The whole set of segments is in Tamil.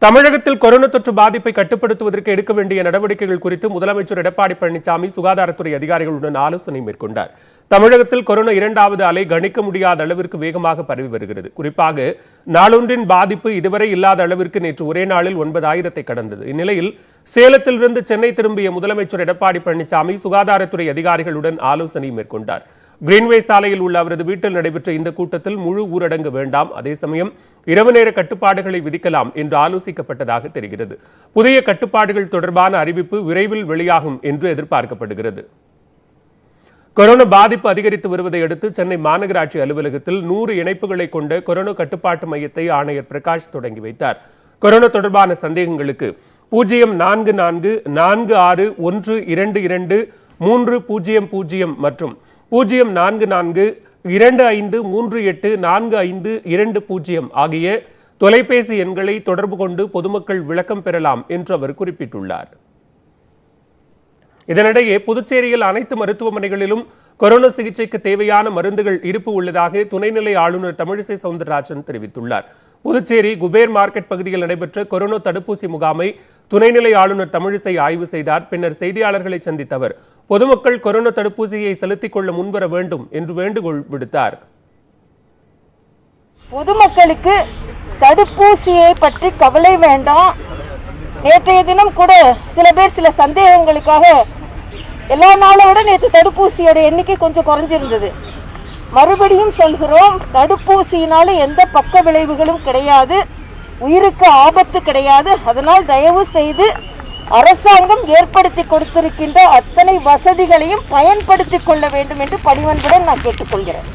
தமிழகத்தில் கொரோனா தொற்று பாதிப்பை கட்டுப்படுத்துவதற்கு எடுக்க வேண்டிய நடவடிக்கைகள் குறித்து முதலமைச்சர் எடப்பாடி பழனிசாமி சுகாதாரத்துறை அதிகாரிகளுடன் ஆலோசனை மேற்கொண்டார். தமிழகத்தில் கொரோனா இரண்டாவது அலை கணிக்க முடியாத அளவிற்கு வேகமாக பரவி வருகிறது. குறிப்பாக நாளொன்றின் பாதிப்பு இதுவரை இல்லாத அளவிற்கு நேற்று ஒரே நாளில் 9,000 கடந்தது. இந்நிலையில் சேலத்திலிருந்து சென்னை திரும்பிய முதலமைச்சர் எடப்பாடி பழனிசாமி சுகாதாரத்துறை அதிகாரிகளுடன் ஆலோசனை மேற்கொண்டார். கிரீன்வே சாலையில் உள்ள அவரது வீட்டில் நடைபெற்ற இந்த கூட்டத்தில் முழு ஊரடங்கு வேண்டாம், அதே சமயம் இரவு நேர கட்டுப்பாடுகளை விதிக்கலாம் என்று ஆலோசிக்கப்பட்டதாக தெரிகிறது. புதிய கட்டுப்பாடுகள் தொடர்பான அறிவிப்பு விரைவில் வெளியாகும் என்று எதிர்பார்க்கப்படுகிறது. கொரோனா பாதிப்பு அதிகரித்து வருவதை அடுத்து சென்னை மாநகராட்சி அலுவலகத்தில் 100 இணைப்புகளை கொண்ட கொரோனா கட்டுப்பாட்டு மையத்தை ஆணையர் பிரகாஷ் தொடங்கி வைத்தார். கொரோனா தொடர்பான சந்தேகங்களுக்கு 0444122300 மற்றும் 044253845220 ஆகிய தொலைபேசி எண்களை தொடர்பு கொண்டு பொதுமக்கள் விளக்கம் பெறலாம் என்று அவர் குறிப்பிட்டுள்ளார். இதனிடையே புதுச்சேரியில் அனைத்து மருத்துவமனைகளிலும் கொரோனா சிகிச்சைக்கு தேவையான மருந்துகள் இருப்பு உள்ளதாக துணைநிலை ஆளுநர் தமிழிசை சவுந்தரராஜன் தெரிவித்துள்ளார். புதுச்சேரி குபேர் மார்க்கெட் பகுதியில் நடைபெற்ற கொரோனா தடுப்பூசி முகாமை துணைநிலை ஆளுநர் தமிழிசை ஆய்வு செய்தார். பின்னர் செய்தியாளர்களை சந்தித்த அவர் பொதுமக்கள் கொரோனா தடுப்பூசியை செலுத்திக் கொள்ள முன்வர வேண்டும் என்று வேண்டுகோள் விடுத்தார். பொதுமக்களுக்கு தடுப்பூசியை பற்றி கவலை வேண்டாம். நேற்றைய தினம் கூட சில பேர் சில சந்தேகங்களுக்காக எல்லா நாளோட நேற்று தடுப்பூசியோட எண்ணிக்கை கொஞ்சம் குறைஞ்சிருந்தது. மறுபடியும் சொல்கிறோம், தடுப்பூசியினால எந்த பக்க விளைவுகளும் கிடையாது, உயிருக்கு ஆபத்து கிடையாது. அதனால் தயவு செய்து அரசாங்கம் ஏற்படுத்தி கொடுத்திருக்கின்ற அத்தனை வசதிகளையும் பயன்படுத்திக் கொள்ள வேண்டும் என்று பணிவன்புடன் நான் கேட்டுக்கொள்கிறேன்.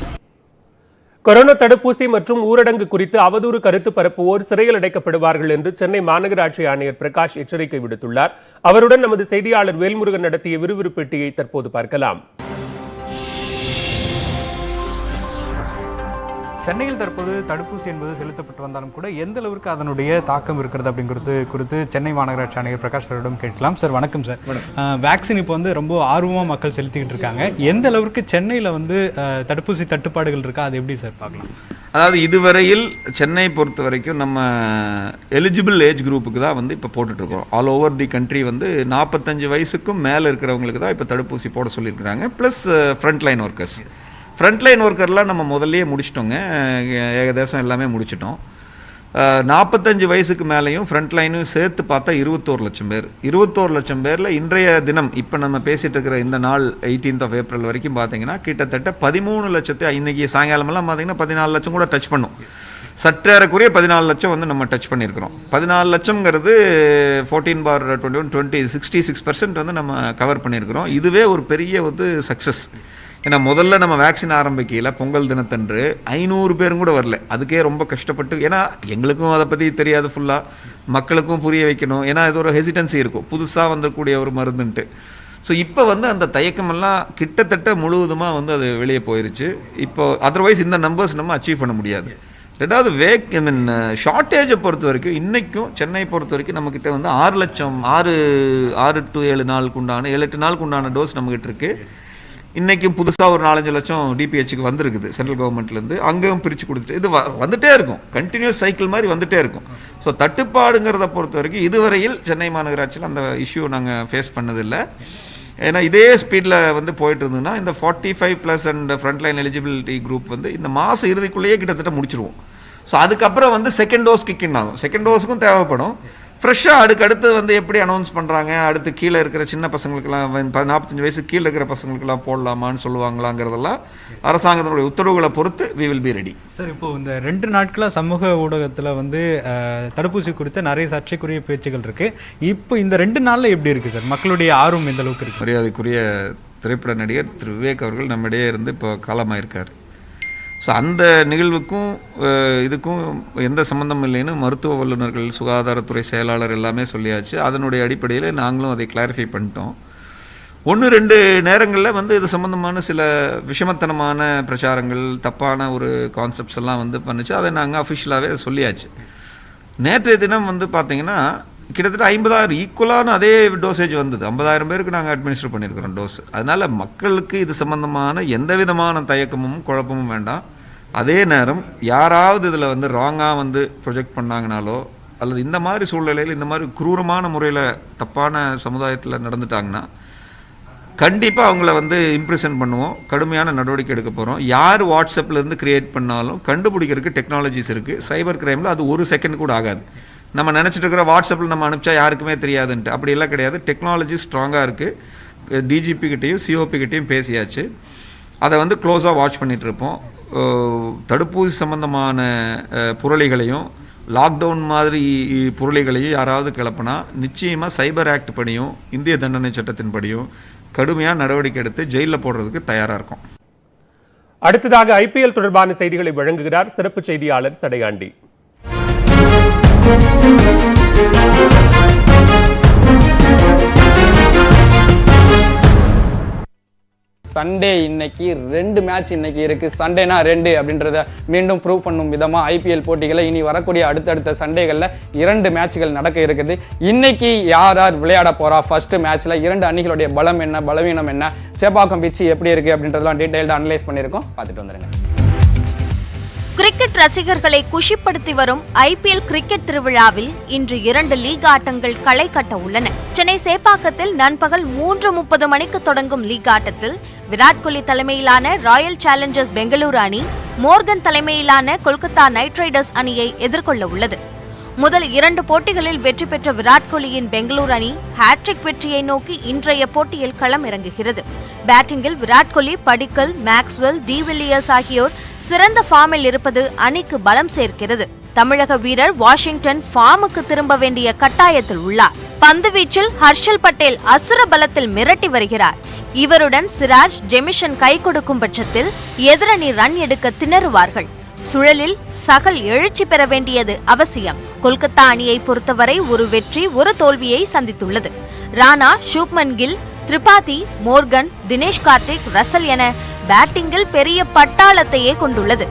கொரோனா தடுப்பூசி மற்றும் ஊரடங்கு குறித்து அவதூறு கருத்து பரப்புவோர் சிறையில் அடைக்கப்படுவார்கள் என்று சென்னை மாநகராட்சி ஆணையர் பிரகாஷ் எச்சரிக்கை விடுத்துள்ளார். அவருடன் நமது செய்தியாளர் வேல்முருகன் நடத்திய விறுவிறுப்பு பேட்டியை தற்போது பார்க்கலாம். சென்னையில் தற்போது தடுப்பூசி என்பது செலுத்தப்பட்டு வந்தாலும் கூட எந்த அளவுக்கு அதனுடைய தாக்கம் இருக்கிறது அப்படிங்கிறது குறித்து சென்னை மாநகராட்சி ஆணையர் பிரகாஷ் சாரிடம் கேட்கலாம். சார் வணக்கம். சார் வேக்சின் இப்போ ரொம்ப ஆர்வமாக மக்கள் செலுத்திக்கிட்டு இருக்காங்க. எந்த அளவுக்கு சென்னையில் தடுப்பூசி தட்டுப்பாடுகள் இருக்கா, அது எப்படி சார் பார்க்கலாம்? அதாவது இதுவரையில் சென்னை பொறுத்த வரைக்கும் நம்ம எலிஜிபிள் ஏஜ் குரூப்புக்கு தான் இப்போ போட்டுட்ருக்கோம். ஆல் ஓவர் தி கண்ட்ரி 45 வயசுக்கும் மேலே இருக்கிறவங்களுக்கு தான் இப்போ தடுப்பூசி போட சொல்லியிருக்கிறாங்க. Plus Frontline workers. ஃப்ரண்ட்லைன் ஒர்க்கர்லாம் நம்ம முதல்லையே முடிச்சிட்டோங்க, ஏகதேசம் எல்லாமே முடிச்சிட்டோம். 45 வயசுக்கு மேலேயும் ஃப்ரண்ட்லைனும் சேர்த்து பார்த்தா 21 லட்சம் பேர். 21 லட்சம் பேரில் இன்றைய தினம் இப்போ நம்ம பேசிகிட்டு இருக்கிற இந்த நாள் 18 ஏப்ரல் வரைக்கும் பார்த்தீங்கன்னா கிட்டத்தட்ட 13 லட்சத்து இன்றைக்கி சாயங்காலமெல்லாம் பார்த்தீங்கன்னா 14 லட்சம் கூட டச் பண்ணும். சற்றேறக்குரிய 14 லட்சம் நம்ம டச் பண்ணியிருக்கிறோம். 14 லட்சங்கிறது 14/21 66% நம்ம கவர் பண்ணியிருக்கிறோம். இதுவே ஒரு பெரிய சக்ஸஸ். ஏன்னா முதல்ல நம்ம வேக்சின் ஆரம்பிக்கல பொங்கல் தினத்தன்று 500 பேரும் கூட வரல. அதுக்கே ரொம்ப கஷ்டப்பட்டு, ஏன்னா எங்களுக்கும் அதை பற்றி தெரியாது, ஃபுல்லாக மக்களுக்கும் புரிய வைக்கணும். ஏன்னா இது ஒரு ஹெசிடன்சி இருக்கும், புதுசாக வந்துக்கூடிய ஒரு மருந்துன்ட்டு. ஸோ இப்போ அந்த தயக்கமெல்லாம் கிட்டத்தட்ட முழுவதுமாக அது வெளியே போயிருச்சு. இப்போ அதர்வைஸ் இந்த நம்பர்ஸ் நம்ம அச்சீவ் பண்ண முடியாது. ரெண்டாவது ஷார்ட்டேஜை பொறுத்த வரைக்கும் இன்றைக்கும் சென்னை பொறுத்த வரைக்கும் நம்மக்கிட்ட 6 லட்சம் 6 to 7 நாளுக்கு உண்டான 7-8 நாளுக்கு உண்டான டோஸ் நம்மகிட்ட இருக்குது. இன்றைக்கும் புதுசாக ஒரு 4-5 லட்சம் டிபிஹெச்சுக்கு வந்திருக்குது சென்ட்ரல் கவர்மெண்ட்லேருந்து. அங்கேயும் பிரித்து கொடுத்துட்டு இது வந்துகிட்டே இருக்கும், கண்டினியூஸ் சைக்கிள் மாதிரி வந்துகிட்டே இருக்கும். ஸோ தட்டுப்பாடுங்கிறத பொறுத்த வரைக்கும் இதுவரையில் சென்னை மாநகராட்சியில் அந்த இஷ்யூ நாங்கள் ஃபேஸ் பண்ணதில்லை. ஏன்னா இதே ஸ்பீடில் போயிட்டு இருந்ததுன்னா இந்த 45+ அண்ட் ஃப்ரண்ட்லைன் எலிஜிபிலிட்டி குரூப் இந்த மாதம் இறுதிக்குள்ளேயே கிட்டத்தட்ட முடிச்சிருவோம். ஸோ அதுக்கப்புறம் செகண்ட் டோஸ் கிக்கின் ஆகும். செகண்ட் டோஸுக்கும் தேவைப்படும். ஃப்ரெஷ்ஷாக அடுத்து எப்படி அனௌன்ஸ் பண்ணுறாங்க, அடுத்து கீழே இருக்கிற சின்ன பசங்களுக்கெல்லாம் 45 வயசுக்கு கீழே இருக்கிற பசங்களுக்கெல்லாம் போடலாமான்னு சொல்லுவாங்களாங்கிறதெல்லாம் அரசாங்கத்தினுடைய உத்தரவுகளை பொறுத்து we will be ready. Sir இப்போ இந்த 2 நாட்களாக சமூக ஊடகத்தில் தடுப்பூசி குறித்த நிறைய சர்ச்சைக்குரிய பேச்சுகள் இருக்குது. இப்போ இந்த 2 நாளில் எப்படி இருக்குது சார், மக்களுடைய ஆர்வம் எந்த அளவுக்கு இருக்குது? மரியாதைக்குரிய திரைப்பட நடிகர் திரு விவேக் அவர்கள் நம்மிடையே இருந்து இப்போ காலமாயிருக்கார். ஸோ அந்த நிகழ்வுக்கும் இதுக்கும் எந்த சம்மந்தம் இல்லைன்னு மருத்துவ வல்லுநர்கள், சுகாதாரத்துறை செயலாளர் எல்லாமே சொல்லியாச்சு. அதனுடைய அடிப்படையில் நாங்களும் அதை கிளாரிஃபை பண்ணிட்டோம். 1-2 நேரங்களில் இது சம்மந்தமான சில விஷமத்தனமான பிரச்சாரங்கள், தப்பான ஒரு கான்செப்ட்ஸ் எல்லாம் பண்ணிச்சு. அதை நாங்கள் அஃபிஷியலாகவே சொல்லியாச்சு. நேற்றைய தினம் பார்த்தீங்கன்னா கிட்டத்தட்ட 50,000 ஈக்குவலான அதே டோசேஜ் வந்தது. 50,000 பேருக்கு நாங்கள் அட்மினிஸ்டர் பண்ணியிருக்கிறோம் டோஸ். அதனால் மக்களுக்கு இது சம்பந்தமான எந்த விதமான தயக்கமும் குழப்பமும் வேண்டாம். அதே நேரம் யாராவது இதில் ராங்காக ப்ரொஜெக்ட் பண்ணாங்கனாலோ அல்லது இந்த மாதிரி சூழ்நிலையில் இந்த மாதிரி குரூரமான முறையில் தப்பான சமுதாயத்தில் நடந்துட்டாங்கன்னா கண்டிப்பாக அவங்கள வந்து இம்ப்ரெஷன் பண்ணுவோம், கடுமையான நடவடிக்கை எடுக்க போகிறோம். யார் வாட்ஸ்அப்லேருந்து கிரியேட் பண்ணாலும் கண்டுபிடிக்கிறதுக்கு டெக்னாலஜிஸ் இருக்குது. சைபர் கிரைமில் அது 1 செகண்ட் கூட ஆகாது. நம்ம நினச்சிட்டு இருக்கிற வாட்ஸ்அப்பில் நம்ம அனுப்பிச்சா யாருக்குமே தெரியாதுன்ட்டு அப்படியெல்லாம் கிடையாது. டெக்னாலஜி ஸ்ட்ராங்காக இருக்குது. டிஜிபி கிட்டேயும் சிஓபி கிட்டேயும் பேசியாச்சு. அதை வந்து க்ளோஸாக வாட்ச் பண்ணிகிட்டு இருப்போம். தடுப்பூசி சம்பந்தமான புரளிகளையும் லாக்டவுன் மாதிரி புரளிகளையும் யாராவது கிளப்பினா நிச்சயமாக சைபர் ஆக்ட் படியும் இந்திய தண்டனை சட்டத்தின்படியும் கடுமையான நடவடிக்கை எடுத்து ஜெயிலில் போடுறதுக்கு தயாராக இருக்கும். அடுத்ததாக ஐபிஎல் தொடர்பான செய்திகளை வழங்குகிறார் சிறப்பு செய்தியாளர் சடையாண்டி. சண்டே இன்னைக்கு 2 மேட்ச் இன்னைக்கு இருக்கு. சண்டேனா 2 அப்படின்றத மீண்டும் ப்ரூவ் பண்ணும் விதமா ஐபிஎல் போட்டிகளை இனி வரக்கூடிய அடுத்தடுத்த சண்டேகளில் 2 மேட்ச்கள் நடக்க இருக்குது. இன்னைக்கு யார் யார் விளையாட போறா, ஃபர்ஸ்ட் மேட்ச்ல 2 அணிகளுடைய பலம் என்ன, பலவீனம் என்ன, சேப்பாக்கம் பிச்சு எப்படி இருக்கு அப்படின்றதெல்லாம் டீடைல்டா அனலைஸ் பண்ணியிருக்கோம். பார்த்துட்டு வந்துருங்க. கிரிக்கெட் ரசிகர்களை குஷிப்படுத்தி வரும் ஐபிஎல் கிரிக்கெட் திருவிழாவில் இன்று 2 லீக் ஆட்டங்கள் களை கட்ட உள்ளன. சென்னை சேப்பாக்கத்தில் நண்பகல் 3:30 மணிக்கு தொடங்கும் லீக் ஆட்டத்தில் விராட் கோலி தலைமையிலான ராயல் சேலஞ்சர்ஸ் பெங்களூரு அணி மோர்கன் தலைமையிலான கொல்கத்தா நைட் ரைடர்ஸ் அணியை எதிர்கொள்ள உள்ளது. முதல் 2 போட்டிகளில் வெற்றி பெற்ற விராட் கோலியின் பெங்களூரு அணி ஹேட்ரிக் வெற்றியை நோக்கி இன்றைய போட்டியில் களம் இறங்குகிறது. பேட்டிங்கில் விராட் கோலி, படிக்கல், மேக்ஸ்வெல், டிவில்லியர்ஸ் ஆகியோர் சிறந்த ஃபார்மில் இருப்பது அணிக்கு பலம் சேர்க்கிறது. தமிழக வீரர் வாஷிங்டன் ஃபார்முக்கு திரும்ப வேண்டிய கட்டாயத்தில் உள்ளார். பந்துவீச்சில் ஹர்ஷல் பட்டேல் அசுர பலத்தில் மிரட்டி வருகிறார். இவருடன் சிராஜ், ஜெமிஷன் கை கொடுக்கும் பட்சத்தில் எதிரணி ரன் எடுக்க திணறுவார்கள். சுழலில் சகல் எழுச்சி பெற வேண்டியது அவசியம். கொல்கத்தா அணியை பொறுத்தவரை ஒரு வெற்றி, ஒரு தோல்வியை சந்தித்துள்ளது. ராணா, சுப்மன் கில், திரிபாதி, மோர்கன், தினேஷ் கார்த்திக், ரசல் என பேட்டிங்கில் பெரிய பட்டாளத்தையே கொண்டுள்ளது.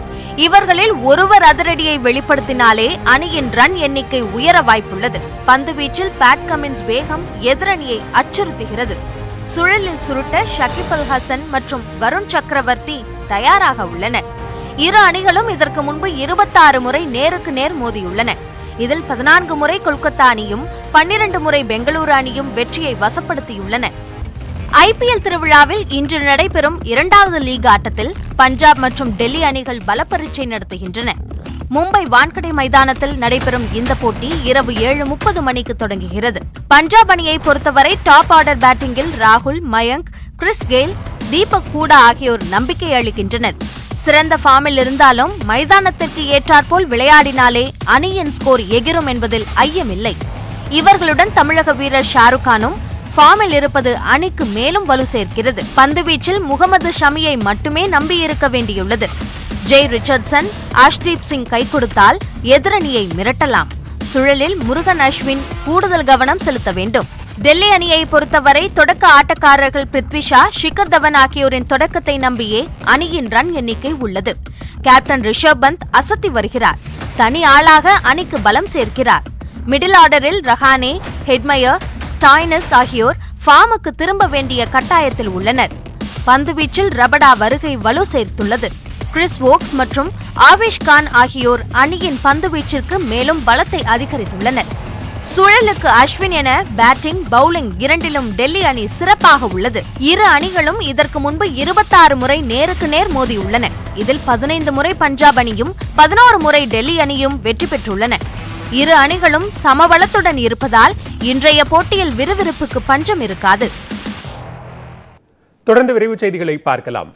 இவர்களில் ஒருவர் அதிரடியை வெளிப்படுத்தினாலே அணியின் ரன் எண்ணிக்கை உயர வாய்ப்புள்ளது. பந்துவீச்சில் பேட் கமின்ஸ் வேகம் எதிரணியை அச்சுறுத்துகிறது. சுழலில் சுருட்ட ஷகிப் அல் ஹசன் மற்றும் வருண் சக்கரவர்த்தி தயாராக உள்ளனர். இரு அணிகளும் இதற்கு முன்பு 26 முறை நேருக்கு நேர் மோதியுள்ளன. இதில் 14 முறை கொல்கத்தா அணியும் 12 முறை பெங்களூரு அணியும் வெற்றியை வசப்படுத்தியுள்ளன. ஐபிஎல் திருவிழாவில் இன்று நடைபெறும் 2வது லீக் ஆட்டத்தில் பஞ்சாப் மற்றும் டெல்லி அணிகள் பலப்பரீட்சை நடத்துகின்றன. மும்பை வான்கடை மைதானத்தில் நடைபெறும் இந்த போட்டி இரவு 7:30 மணிக்கு தொடங்குகிறது. பஞ்சாப் அணியை பொறுத்தவரை டாப் ஆர்டர் பேட்டிங்கில் ராகுல், மயங்க், கிறிஸ் கெயில், தீபக் ஹூடா ஆகியோர் நம்பிக்கை அளிக்கின்றனர். சிறந்த ஃபார்மில் இருந்தாலும் மைதானத்திற்கு ஏற்றாற்போல் விளையாடினாலே அணியின் ஸ்கோர் எகிரும் என்பதில் ஐயமில்லை. இவர்களுடன் தமிழக வீரர் ஷாருக் கானும் ஃபார்மில் இருப்பது அணிக்கு மேலும் வலு சேர்க்கிறது. பந்துவீச்சில் முகமது ஷமியை மட்டுமே நம்பியிருக்க வேண்டியுள்ளது. ஜெய் ரிச்சர்ட்சன், ஆஷ்தீப் சிங் கை கொடுத்தால் எதிரணியை மிரட்டலாம். சுழலில் முருகன் அஸ்வின் கூடுதல் கவனம் செலுத்த வேண்டும். டெல்லி அணியை பொறுத்தவரை தொடக்க ஆட்டக்காரர்கள் பிருத்வி ஷா, ஷிகர் தவன் ஆகியோரின் தொடக்கத்தை நம்பியே அணியின் ரன் எண்ணிக்கை உள்ளது. கேப்டன் ரிஷப் பந்த் அசத்தி வருகிறார். தனி ஆளாக அணிக்கு பலம் சேர்க்கிறார். மிடில் ஆர்டரில் ரஹானே, ஹெட்மயர், ஸ்டாய்னஸ் ஆகியோர் ஃபார்முக்கு திரும்ப வேண்டிய கட்டாயத்தில் உள்ளனர். பந்துவீச்சில் ரபடா வருகை வலு சேர்த்துள்ளது. கிறிஸ் வோக்ஸ் மற்றும் ஆவேஷ் கான் ஆகியோர் அணியின் பந்துவீச்சிற்கு மேலும் பலத்தை அதிகரித்துள்ளனர். சுழலுக்கு அஸ்வின் என பேட்டிங், பவுலிங் இரண்டிலும் டெல்லி அணி சிறப்பாக உள்ளது. இரு அணிகளும் இதற்கு முன்பு 26 முறை நேருக்கு நேர் மோதியுள்ளன. இதில் 15 முறை பஞ்சாப் அணியும் 11 முறை டெல்லி அணியும் வெற்றி பெற்றுள்ளன. இரு அணிகளும் சமபலத்துடன் இருப்பதால் இன்றைய போட்டியில் விறுவிறுப்புக்கு பஞ்சம் இருக்காது. தொடர்ந்து விரைவு செய்திகளை பார்க்கலாம்.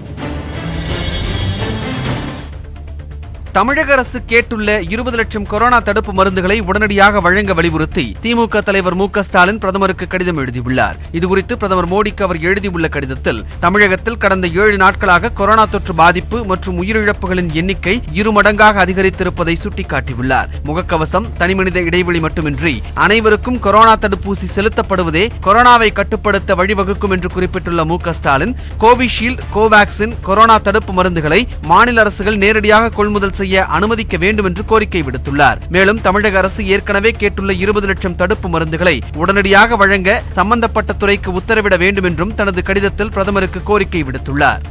தமிழக அரசு கேட்டுள்ள 20 லட்சம் கொரோனா தடுப்பு மருந்துகளை உடனடியாக வழங்க வலியுறுத்தி திமுக தலைவர் மு.க. ஸ்டாலின் பிரதமருக்கு கடிதம் எழுதியுள்ளார். இதுகுறித்து பிரதமர் மோடிக்கு அவர் எழுதியுள்ள கடிதத்தில் தமிழகத்தில் கடந்த 7 நாட்களாக கொரோனா தொற்று பாதிப்பு மற்றும் உயிரிழப்புகளின் எண்ணிக்கை 2 மடங்காக அதிகரித்திருப்பதை சுட்டிக்காட்டியுள்ளார். முகக்கவசம், தனிமனித இடைவெளி மட்டுமின்றி அனைவருக்கும் கொரோனா தடுப்பூசி செலுத்தப்படுவதே கொரோனாவை கட்டுப்படுத்த வழிவகுக்கும் என்று குறிப்பிட்டுள்ள மு.க. ஸ்டாலின் கோவிஷீல்டு, கோவாக்சின் கொரோனா தடுப்பு மருந்துகளை மாநில அரசுகள் நேரடியாக கொள்முதல் செய்ய அனுமதிக்க வேண்டும் என்று கோரிக்கை விடுத்துள்ளார். மேலும் தமிழக அரசு ஏற்கனவே கேட்டுள்ள 20 லட்சம் தடுப்பு மருந்துகளை உடனடியாக வழங்க சம்பந்தப்பட்ட துறைக்கு உத்தரவிட வேண்டும் என்றும் தனது கடிதத்தில் பிரதமருக்கு கோரிக்கை விடுத்துள்ளார்.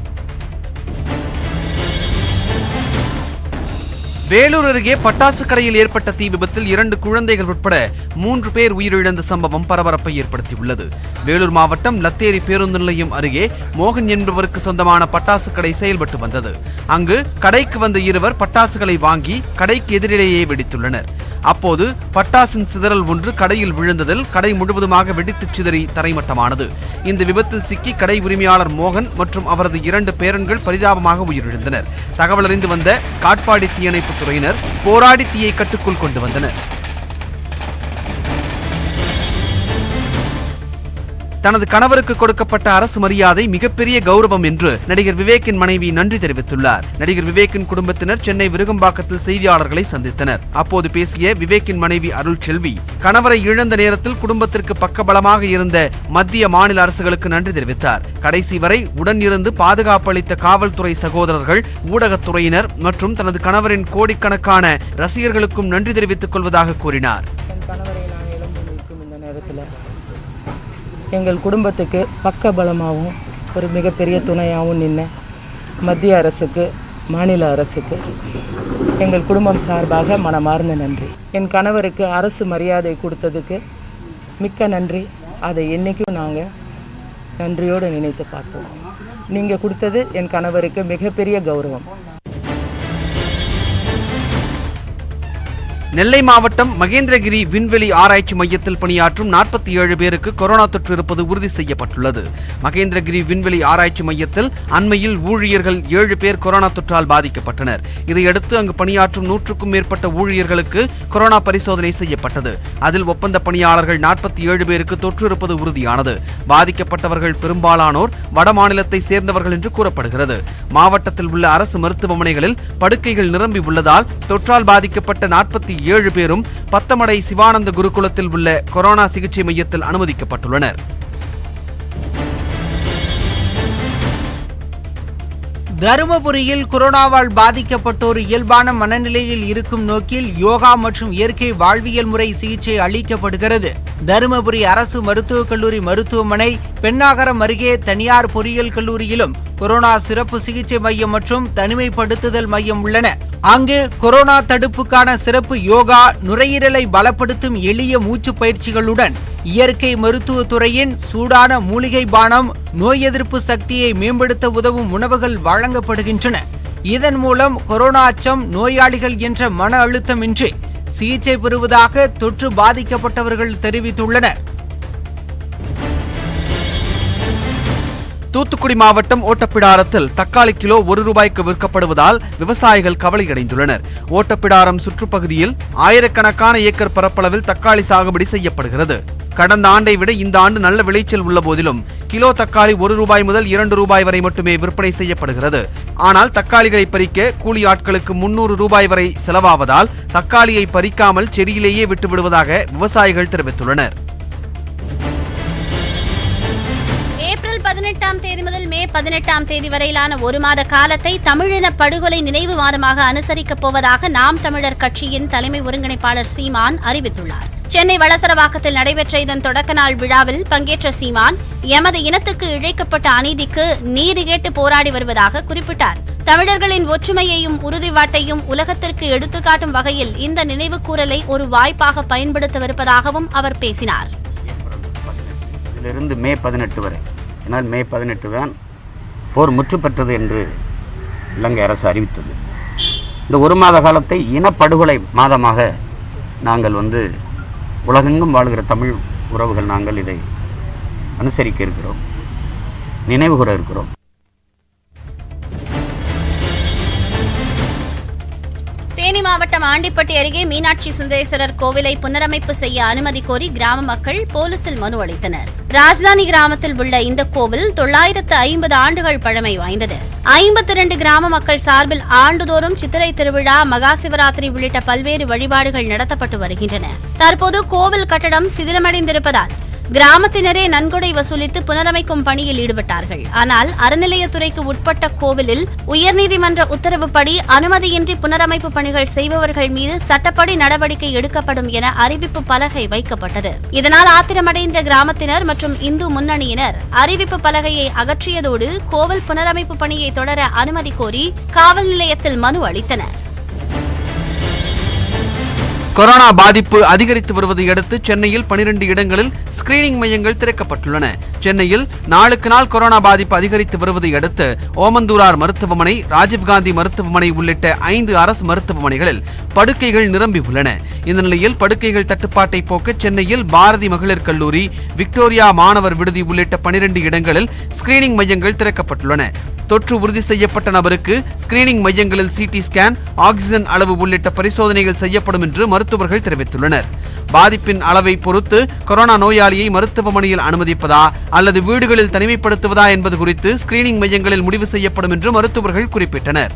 வேலூர் அருகே பட்டாசு கடையில் ஏற்பட்ட தீ விபத்தில் 2 குழந்தைகள் உட்பட 3 பேர் உயிரிழந்த சம்பவம் பரபரப்பை ஏற்படுத்தியுள்ளது. வேலூர் மாவட்டம் லத்தேரி பேருந்து நிலையம் அருகே மோகன் என்பவருக்கு சொந்தமான பட்டாசு கடை செயல்பட்டு வந்தது. அங்கு கடைக்கு வந்த இருவர் பட்டாசுகளை வாங்கி கடைக்கு எதிரிலேயே வெடித்துள்ளனர். அப்போது பட்டாசின் சிதறல் ஒன்று கடையில் விழுந்ததில் கடை முழுவதுமாக வெடித்து சிதறி தரைமட்டமானது. இந்த விபத்தில் சிக்கி கடை உரிமையாளர் மோகன் மற்றும் அவரது 2 பேரன்கள் பரிதாபமாக உயிரிழந்தனர். தகவல் அறிந்து வந்த காட்பாடி தீயணைப்பு துறையினர் போராடி தீயை கட்டுக்குள் கொண்டு வந்தனர். தனது கணவருக்கு கொடுக்கப்பட்ட அரசு மரியாதை மிகப்பெரிய கௌரவம் என்று நடிகர் விவேக்கின் மனைவி நன்றி தெரிவித்துள்ளார். நடிகர் விவேக்கின் குடும்பத்தினர் சென்னை விருகம்பாக்கத்தில் செய்தியாளர்களை சந்தித்தனர். அப்போது பேசிய விவேக்கின் மனைவி அருள் செல்வி, கணவரை இழந்த நேரத்தில் குடும்பத்திற்கு பக்கபலமாக இருந்த மத்திய மாநில அரசுகளுக்கு நன்றி தெரிவித்தார். கடைசி வரை உடன் இருந்து பாதுகாப்பு அளித்த காவல்துறை சகோதரர்கள், ஊடகத்துறையினர் மற்றும் தனது கணவரின் கோடிக்கணக்கான ரசிகர்களுக்கும் நன்றி தெரிவித்துக் கொள்வதாக கூறினார். எங்கள் குடும்பத்துக்கு பக்க பலமாகவும் ஒரு மிகப்பெரிய துணையாகவும் நின்ன மத்திய அரசுக்கு, மாநில அரசுக்கு எங்கள் குடும்பம் சார்பாக மனமார்ந்த நன்றி. என் கணவருக்கு அரசு மரியாதை கொடுத்ததுக்கு மிக்க நன்றி. அதை என்றைக்கும் நாங்கள் நன்றியோடு நினைத்து பார்ப்போம். நீங்கள் கொடுத்தது என் கணவருக்கு மிகப்பெரிய கௌரவம். நெல்லை மாவட்டம் மகேந்திரகிரி விண்வெளி ஆராய்ச்சி மையத்தில் பணியாற்றும் 47 பேருக்கு கொரோனா தொற்று இருப்பது உறுதி செய்யப்பட்டுள்ளது. மகேந்திரகிரி விண்வெளி ஆராய்ச்சி மையத்தில் அண்மையில் ஊழியர்கள் 7 பேர் கொரோனா தொற்றால் பாதிக்கப்பட்டனர். இதையடுத்து அங்கு பணியாற்றும் 100க்கும் மேற்பட்ட ஊழியர்களுக்கு கொரோனா பரிசோதனை செய்யப்பட்டது. அதில் ஒப்பந்த பணியாளர்கள் 47 பேருக்கு தொற்று இருப்பது உறுதியானது. பாதிக்கப்பட்டவர்கள் பெரும்பாலானோர் வட மாநிலத்தை சேர்ந்தவர்கள் என்று கூறப்படுகிறது. மாவட்டத்தில் உள்ள அரசு மருத்துவமனைகளில் படுக்கைகள் நிரம்பி உள்ளதால் தொற்றால் பாதிக்கப்பட்ட 47 பேரும் பத்தமடை சிவானந்த குருகுலத்தில் உள்ள கொரோனா சிகிச்சை மையத்தில் அனுமதிக்கப்பட்டுள்ளனர். தருமபுரியில் கொரோனாவால் பாதிக்கப்பட்டோர் இயல்பான மனநிலையில் இருக்கும் நோக்கில் யோகா மற்றும் இயற்கை வாழ்வியல் முறை சிகிச்சை அளிக்கப்படுகிறது. தருமபுரி அரசு மருத்துவக் கல்லூரி மருத்துவமனை, பெண்ணாகரம் அருகே தனியார் பொறியியல் கல்லூரியிலும் கொரோனா சிறப்பு சிகிச்சை மையம் மற்றும் தனிமைப்படுத்துதல் மையம் உள்ளன. அங்கு கொரோனா தடுப்புக்கான சிறப்பு யோகா, நுரையீரலை பலப்படுத்தும் எளிய மூச்சு பயிற்சிகளுடன் இயற்கை மருத்துவத்துறையின் சூடான மூலிகை பானம், நோய் எதிர்ப்பு சக்தியை மேம்படுத்த உதவும் உணவுகள் வழங்கப்படுகின்றன. இதன் மூலம் கொரோனா அச்சம், நோயாளிகள் என்ற மன அழுத்தமின்றி சிகிச்சை பெறுவதாக தொற்று பாதிக்கப்பட்டவர்கள் தெரிவித்துள்ளனர். தூத்துக்குடி மாவட்டம் ஓட்டப்பிடாரத்தில் தக்காளி கிலோ ₹1 விற்கப்படுவதால் விவசாயிகள் கவலையடைந்துள்ளனர். ஓட்டப்பிடாரம் சுற்றுப்பகுதியில் ஆயிரக்கணக்கான ஏக்கர் பரப்பளவில் தக்காளி சாகுபடி செய்யப்படுகிறது. கடந்த ஆண்டை விட இந்த ஆண்டு நல்ல விளைச்சல் உள்ள போதிலும் கிலோ தக்காளி ₹1 முதல் ₹2 வரை மட்டுமே விற்பனை செய்யப்படுகிறது. ஆனால் தக்காளிகளை பறிக்க கூலி ஆட்களுக்கு ₹300 வரை செலவாவதால் தக்காளியை பறிக்காமல் செடியிலேயே விட்டுவிடுவதாக விவசாயிகள் தெரிவித்துள்ளனர். ஏப்ரல் 18ஆம் தேதி முதல் மே 18ஆம் தேதி வரையிலான 1 மாத காலத்தை தமிழின படுகொலை நினைவு மாதமாக அனுசரிக்கப் போவதாக நாம் தமிழர் கட்சியின் தலைமை ஒருங்கிணைப்பாளர் சீமான் அறிவித்துள்ளார். சென்னை வளசரவாக்கத்தில் நடைபெற்ற இதன் தொடக்க நாள் விழாவில் பங்கேற்ற சீமான், எமது இனத்துக்கு இழைக்கப்பட்ட அநீதிக்கு நீதி கேட்டு போராடி வருவதாக குறிப்பிட்டார். தமிழர்களின் ஒற்றுமையையும் உறுதிப்பாட்டையும் உலகத்திற்கு எடுத்துக்காட்டும் வகையில் இந்த நினைவு கூறலை ஒரு வாய்ப்பாக பயன்படுத்தவிருப்பதாகவும் அவர் பேசினார். இதிலிருந்து மே 18 வரை, ஏன்னால் மே 18 தான் போர் முற்று பெற்றது என்று இலங்கை அரசு அறிவித்தது. இந்த 1 மாத காலத்தை இனப்படுகொலை மாதமாக நாங்கள் உலகெங்கும் வாழ்கிற தமிழ் உறவுகள் நாங்கள் இதை அனுசரிக்க இருக்கிறோம், நினைவு கூற இருக்கிறோம். தேனி மாவட்டம் ஆண்டிப்பட்டி அருகே மீனாட்சி சுந்தரேஸ்வரர் கோவிலை புனரமைப்பு செய்ய அனுமதி கோரி கிராம மக்கள் போலீசில் மனு அளித்தனர். ராஜதானி கிராமத்தில் உள்ள இந்த கோவில் 950 ஆண்டுகள் பழமை வாய்ந்தது. 52 கிராம மக்கள் சார்பில் ஆண்டுதோறும் சித்திரை திருவிழா, மகா சிவராத்திரி உள்ளிட்ட பல்வேறு வழிபாடுகள் நடத்தப்பட்டு வருகின்றன. தற்போது கோவில் கட்டடம் சிதிலமடைந்திருப்பதால் கிராமத்தினரே நன்கொடை வசூலித்து புனரமைக்கும் பணியில் ஈடுபட்டார்கள். ஆனால் அறநிலையத்துறைக்கு உட்பட்ட கோவிலில் உயர்நீதிமன்ற உத்தரவுப்படி அனுமதியின்றி புனரமைப்பு பணிகள் செய்பவர்கள் மீது சட்டப்படி நடவடிக்கை எடுக்கப்படும் என அறிவிப்பு பலகை வைக்கப்பட்டது. இதனால் ஆத்திரமடைந்த கிராமத்தினர் மற்றும் இந்து முன்னணியினர் அறிவிப்பு பலகையை அகற்றியதோடு கோவில் புனரமைப்பு பணியை தொடர அனுமதி கோரி காவல் நிலையத்தில் மனு அளித்தனர். கொரோனா பாதிப்பு அதிகரித்து வருவதை அடுத்து சென்னையில் 12 இடங்களில் ஸ்கிரீனிங் மையங்கள் திறக்கப்பட்டுள்ளன. சென்னையில் நாளுக்கு நாள் கொரோனா பாதிப்பு அதிகரித்து வருவதை அடுத்து ஓமந்தூரார் மருத்துவமனை, ராஜீவ்காந்தி மருத்துவமனை உள்ளிட்ட 5 அரசு மருத்துவமனைகளில் படுக்கைகள் நிரம்பி உள்ளன. இந்த நிலையில் படுக்கைகள் தட்டுப்பாட்டை போக்க சென்னையில் பாரதி மகளிர் கல்லூரி, விக்டோரியா மாணவர் விடுதி உள்ளிட்ட 12 இடங்களில் ஸ்கிரீனிங் மையங்கள் திறக்கப்பட்டுள்ளன. தொற்று உறுதி செய்யப்பட்ட நபருக்கு ஸ்கிரீனிங் மையங்களில் சிடி ஸ்கேன், ஆக்சிஜன் அளவு உள்ளிட்ட பரிசோதனைகள் செய்யப்படும் என்று மருத்துவர்கள் தெரிவித்துள்ளனர். பாதிப்பின் அளவை பொறுத்து கொரோனா நோயாளியை மருத்துவமனையில் அனுமதிப்பதா அல்லது வீடுகளில் தனிமைப்படுத்துவதா என்பது குறித்து ஸ்கிரீனிங் மையங்களில் முடிவு செய்யப்படும் என்று மருத்துவர்கள் குறிப்பிட்டனர்.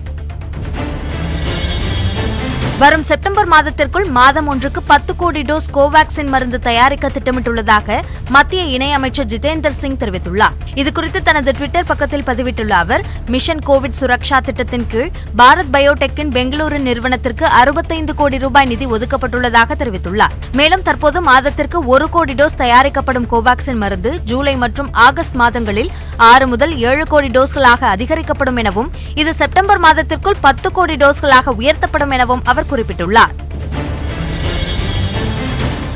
வரும் செப்டம்பர் மாதத்திற்குள் மாதம் ஒன்றுக்கு 10 கோடி டோஸ் கோவாக்சின் மருந்து தயாரிக்க திட்டமிட்டுள்ளதாக மத்திய இணையமைச்சர் ஜிதேந்தர் சிங் தெரிவித்துள்ளார். இதுகுறித்து தனது ட்விட்டர் பக்கத்தில் பதிவிட்டுள்ள அவர், மிஷன் கோவிட் சுரக்ஷா திட்டத்தின் கீழ் பாரத் பயோடெக்கின் பெங்களூரு நிறுவனத்திற்கு 65 கோடி ரூபாய் நிதி ஒதுக்கப்பட்டுள்ளதாக தெரிவித்துள்ளார். மேலும் தற்போது மாதத்திற்கு 1 கோடி டோஸ் தயாரிக்கப்படும் கோவாக்சின் மருந்து ஜூலை மற்றும் ஆகஸ்ட் மாதங்களில் 6 முதல் 7 கோடி டோஸ்களாக அதிகரிக்கப்படும் எனவும், இது செப்டம்பர் மாதத்திற்குள் 10 கோடி டோஸ்களாக உயர்த்தப்படும் எனவும் அவர் குறிப்பிட்டுள்ளார்.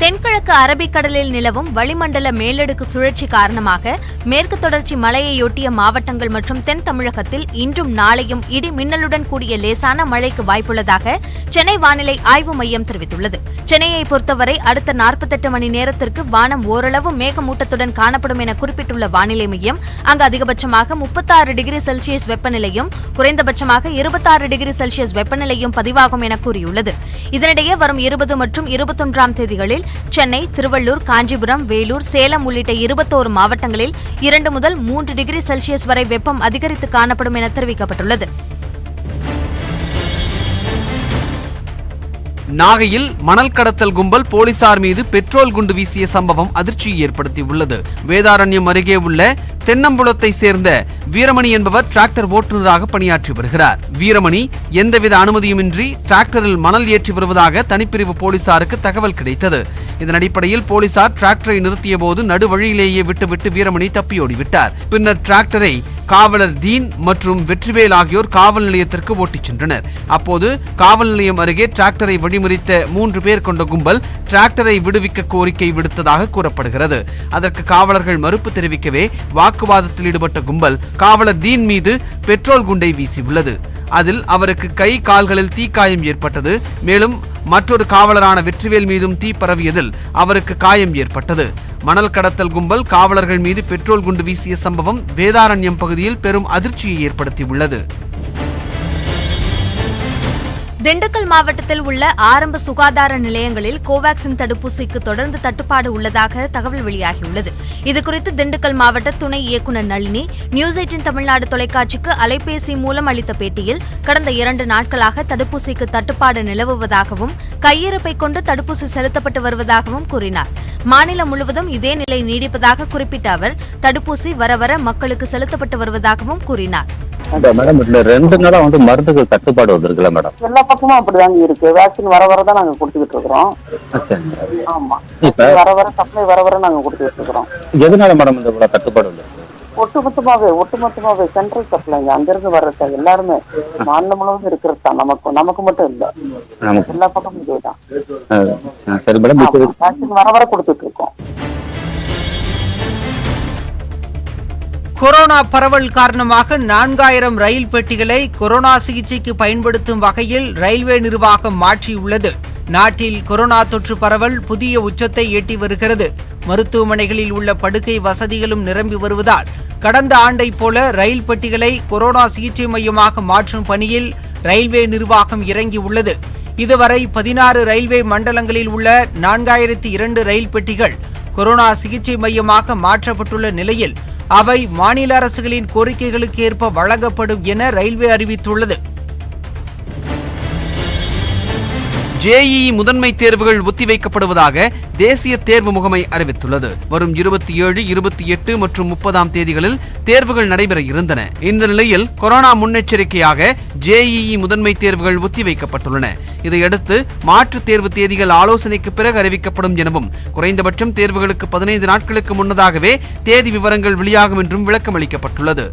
தென்கிழக்கு அரபிக்கடலில் நிலவும் வளிமண்டல மேலடுக்கு சுழற்சி காரணமாக மேற்கு தொடர்ச்சி மலையையொட்டிய மாவட்டங்கள் மற்றும் தென் தமிழகத்தில் இன்றும் நாளையும் இடி மின்னலுடன் கூடிய லேசான மழைக்கு வாய்ப்புள்ளதாக சென்னை வானிலை ஆய்வு மையம் தெரிவித்துள்ளது. சென்னையை பொறுத்தவரை அடுத்த 48 மணி நேரத்திற்கு வானம் ஓரளவு மேகமூட்டத்துடன் காணப்படும் என குறிப்பிட்டுள்ள வானிலை மையம், அங்கு அதிகபட்சமாக 36 டிகிரி செல்சியஸ் வெப்பநிலையும் குறைந்தபட்சமாக 26 டிகிரி செல்சியஸ் வெப்பநிலையும் பதிவாகும் என கூறியுள்ளது. இதனிடையே வரும் 20 மற்றும் 21ஆம் தேதிகளில் சென்னை, திருவள்ளூர், காஞ்சிபுரம், வேலூர், சேலம் உள்ளிட்ட 21 மாவட்டங்களில் 2 முதல் 3 டிகிரி செல்சியஸ் வரை வெப்பம் அதிகரித்து காணப்படும் என தெரிவிக்கப்பட்டுள்ளது. நாகையில் மணல் கடத்தல் கும்பல் போலீசார் மீது பெட்ரோல் குண்டு வீசிய சம்பவம் அதிர்ச்சியை ஏற்படுத்தியுள்ளது. வேதாரண்யம் அருகே உள்ள தென்னம்புலத்தை சேர்ந்த வீரமணி என்பவர் டிராக்டர் ஓட்டுநராக பணியாற்றி வருகிறார். வீரமணி எந்தவித அனுமதியுமின்றி டிராக்டரில் மணல் ஏற்றி வருவதாக தனிப்பிரிவு போலீசாருக்கு தகவல் கிடைத்தது. இதன் அடிப்படையில் போலீசார் டிராக்டரை நிறுத்திய போது நடுவழியிலேயே விட்டுவிட்டு வீரமணி தப்பியோடிவிட்டார். பின்னர் டிராக்டரை காவலர் தீன் மற்றும் வெற்றிவேல் ஆகியோர் காவல் நிலையத்திற்கு ஓட்டிச் சென்றனர். அப்போது காவல் நிலையம் அருகே டிராக்டரை வழிமறித்த 3 பேர் கொண்ட கும்பல் டிராக்டரை விடுவிக்க கோரிக்கை விடுத்ததாக கூறப்படுகிறது. அதற்கு காவலர்கள் மறுப்பு தெரிவிக்கவே வாக்குவாதத்தில் ஈடுபட்ட கும்பல் காவலர் தீன் மீது பெட்ரோல் குண்டை வீசியுள்ளது. அதில் அவருக்கு கை கால்களில் தீக்காயம் ஏற்பட்டது. மேலும் மற்றொரு காவலரான வெற்றிவேல் மீதும் தீ பரவியதில் அவருக்கு காயம் ஏற்பட்டது. மணல் கடத்தல் கும்பல் காவலர்கள் மீது பெட்ரோல் குண்டு வீசிய சம்பவம் வேதாரண்யம் பகுதியில் பெரும் அதிர்ச்சியை ஏற்படுத்தியுள்ளது. திண்டுக்கல் மாவட்டத்தில் உள்ள ஆரம்ப சுகாதார நிலையங்களில் கோவாக்சின் தடுப்பூசிக்கு தொடர்ந்து தட்டுப்பாடு உள்ளதாக தகவல் வெளியாகியுள்ளது. இதுகுறித்து திண்டுக்கல் மாவட்ட துணை இயக்குநர் நளினி நியூஸ் 18 தமிழ்நாடு தொலைக்காட்சிக்கு அலைபேசி மூலம் அளித்த பேட்டியில், கடந்த 2 நாட்களாக தடுப்பூசிக்கு தட்டுப்பாடு நிலவுவதாகவும் கையிருப்பை கொண்டு தடுப்பூசி செலுத்தப்பட்டு வருவதாகவும் கூறினார். மாநிலம் முழுவதும் இதே நிலை நீடிப்பதாக குறிப்பிட்ட அவர், தடுப்பூசி வரவர மக்களுக்கு செலுத்தப்பட்டு வருவதாகவும் கூறினார். மேடம், இதுல 2 நாளா மருந்துகள் தட்டுப்பாடு வந்திருக்குல்ல மேடம்? எல்லா பக்கமும் அப்படிதாங்க இருக்கு. வேக்சின் வர வர தான் நாங்க கொடுத்துக்கிட்டு இருக்கிறோம். ஆமா, வர வர சப்ளை வர வர நாங்க கொடுத்துக்கிட்டு இருக்கிறோம். எதனால மேடம் இந்த தட்டுப்பாடு வந்திருக்கு? ஒட்டுமொத்தமாவே சென்ட்ரல் சப்ளைங்க, அங்கிருந்து வர்றது எல்லாருமே மாநிலம் முழுவதும் இருக்கிறது தான். நமக்கு மட்டும் இல்ல, எல்லா பக்கமும் இதேதான். சரி மேடம், வேக்சின் வர வர கொடுத்துட்டு இருக்கோம். கொரோனா பரவல் காரணமாக 4000 ரயில் பெட்டிகளை கொரோனா சிகிச்சைக்கு பயன்படுத்தும் வகையில் ரயில்வே நிர்வாகம் மாற்றியுள்ளது. நாட்டில் கொரோனா தொற்று பரவல் புதிய உச்சத்தை எட்டி வருகிறது. மருத்துவமனைகளில் உள்ள படுக்கை வசதிகளும் நிரம்பி வருவதால் கடந்த ஆண்டை போல ரயில் பெட்டிகளை கொரோனா சிகிச்சை மையமாக மாற்றும் பணியில் ரயில்வே நிர்வாகம் இறங்கியுள்ளது. இதுவரை 16 ரயில்வே மண்டலங்களில் உள்ள 4002 ரயில் பெட்டிகள் கொரோனா சிகிச்சை மையமாக மாற்றப்பட்டுள்ள நிலையில் அவை மாநில அரசுகளின் கோரிக்கைகளுக்கு ஏற்ப வழங்கப்படும் என ரயில்வே அறிவித்துள்ளது. ஜேஇஇ முதன்மை தேர்வுகள் ஒத்திவைக்கப்படுவதாக தேசிய தேர்வு முகமை அறிவித்துள்ளது. வரும் 27, 28 மற்றும் 30ஆம் தேதிகளில் தேர்வுகள் நடைபெற இருந்தன. இந்த நிலையில் கொரோனா முன்னெச்சரிக்கையாக ஜேஇஇ முதன்மை தேர்வுகள் ஒத்திவைக்கப்பட்டுள்ளன. இதையடுத்து மாற்றுத் தேர்வு தேதிகள் ஆலோசனைக்கு பிறகு அறிவிக்கப்படும் எனவும், குறைந்தபட்சம் தேர்வுகளுக்கு 15 நாட்களுக்கு முன்னதாகவே தேதி விவரங்கள் வெளியாகும் என்றும் விளக்கம் அளிக்கப்பட்டுள்ளது.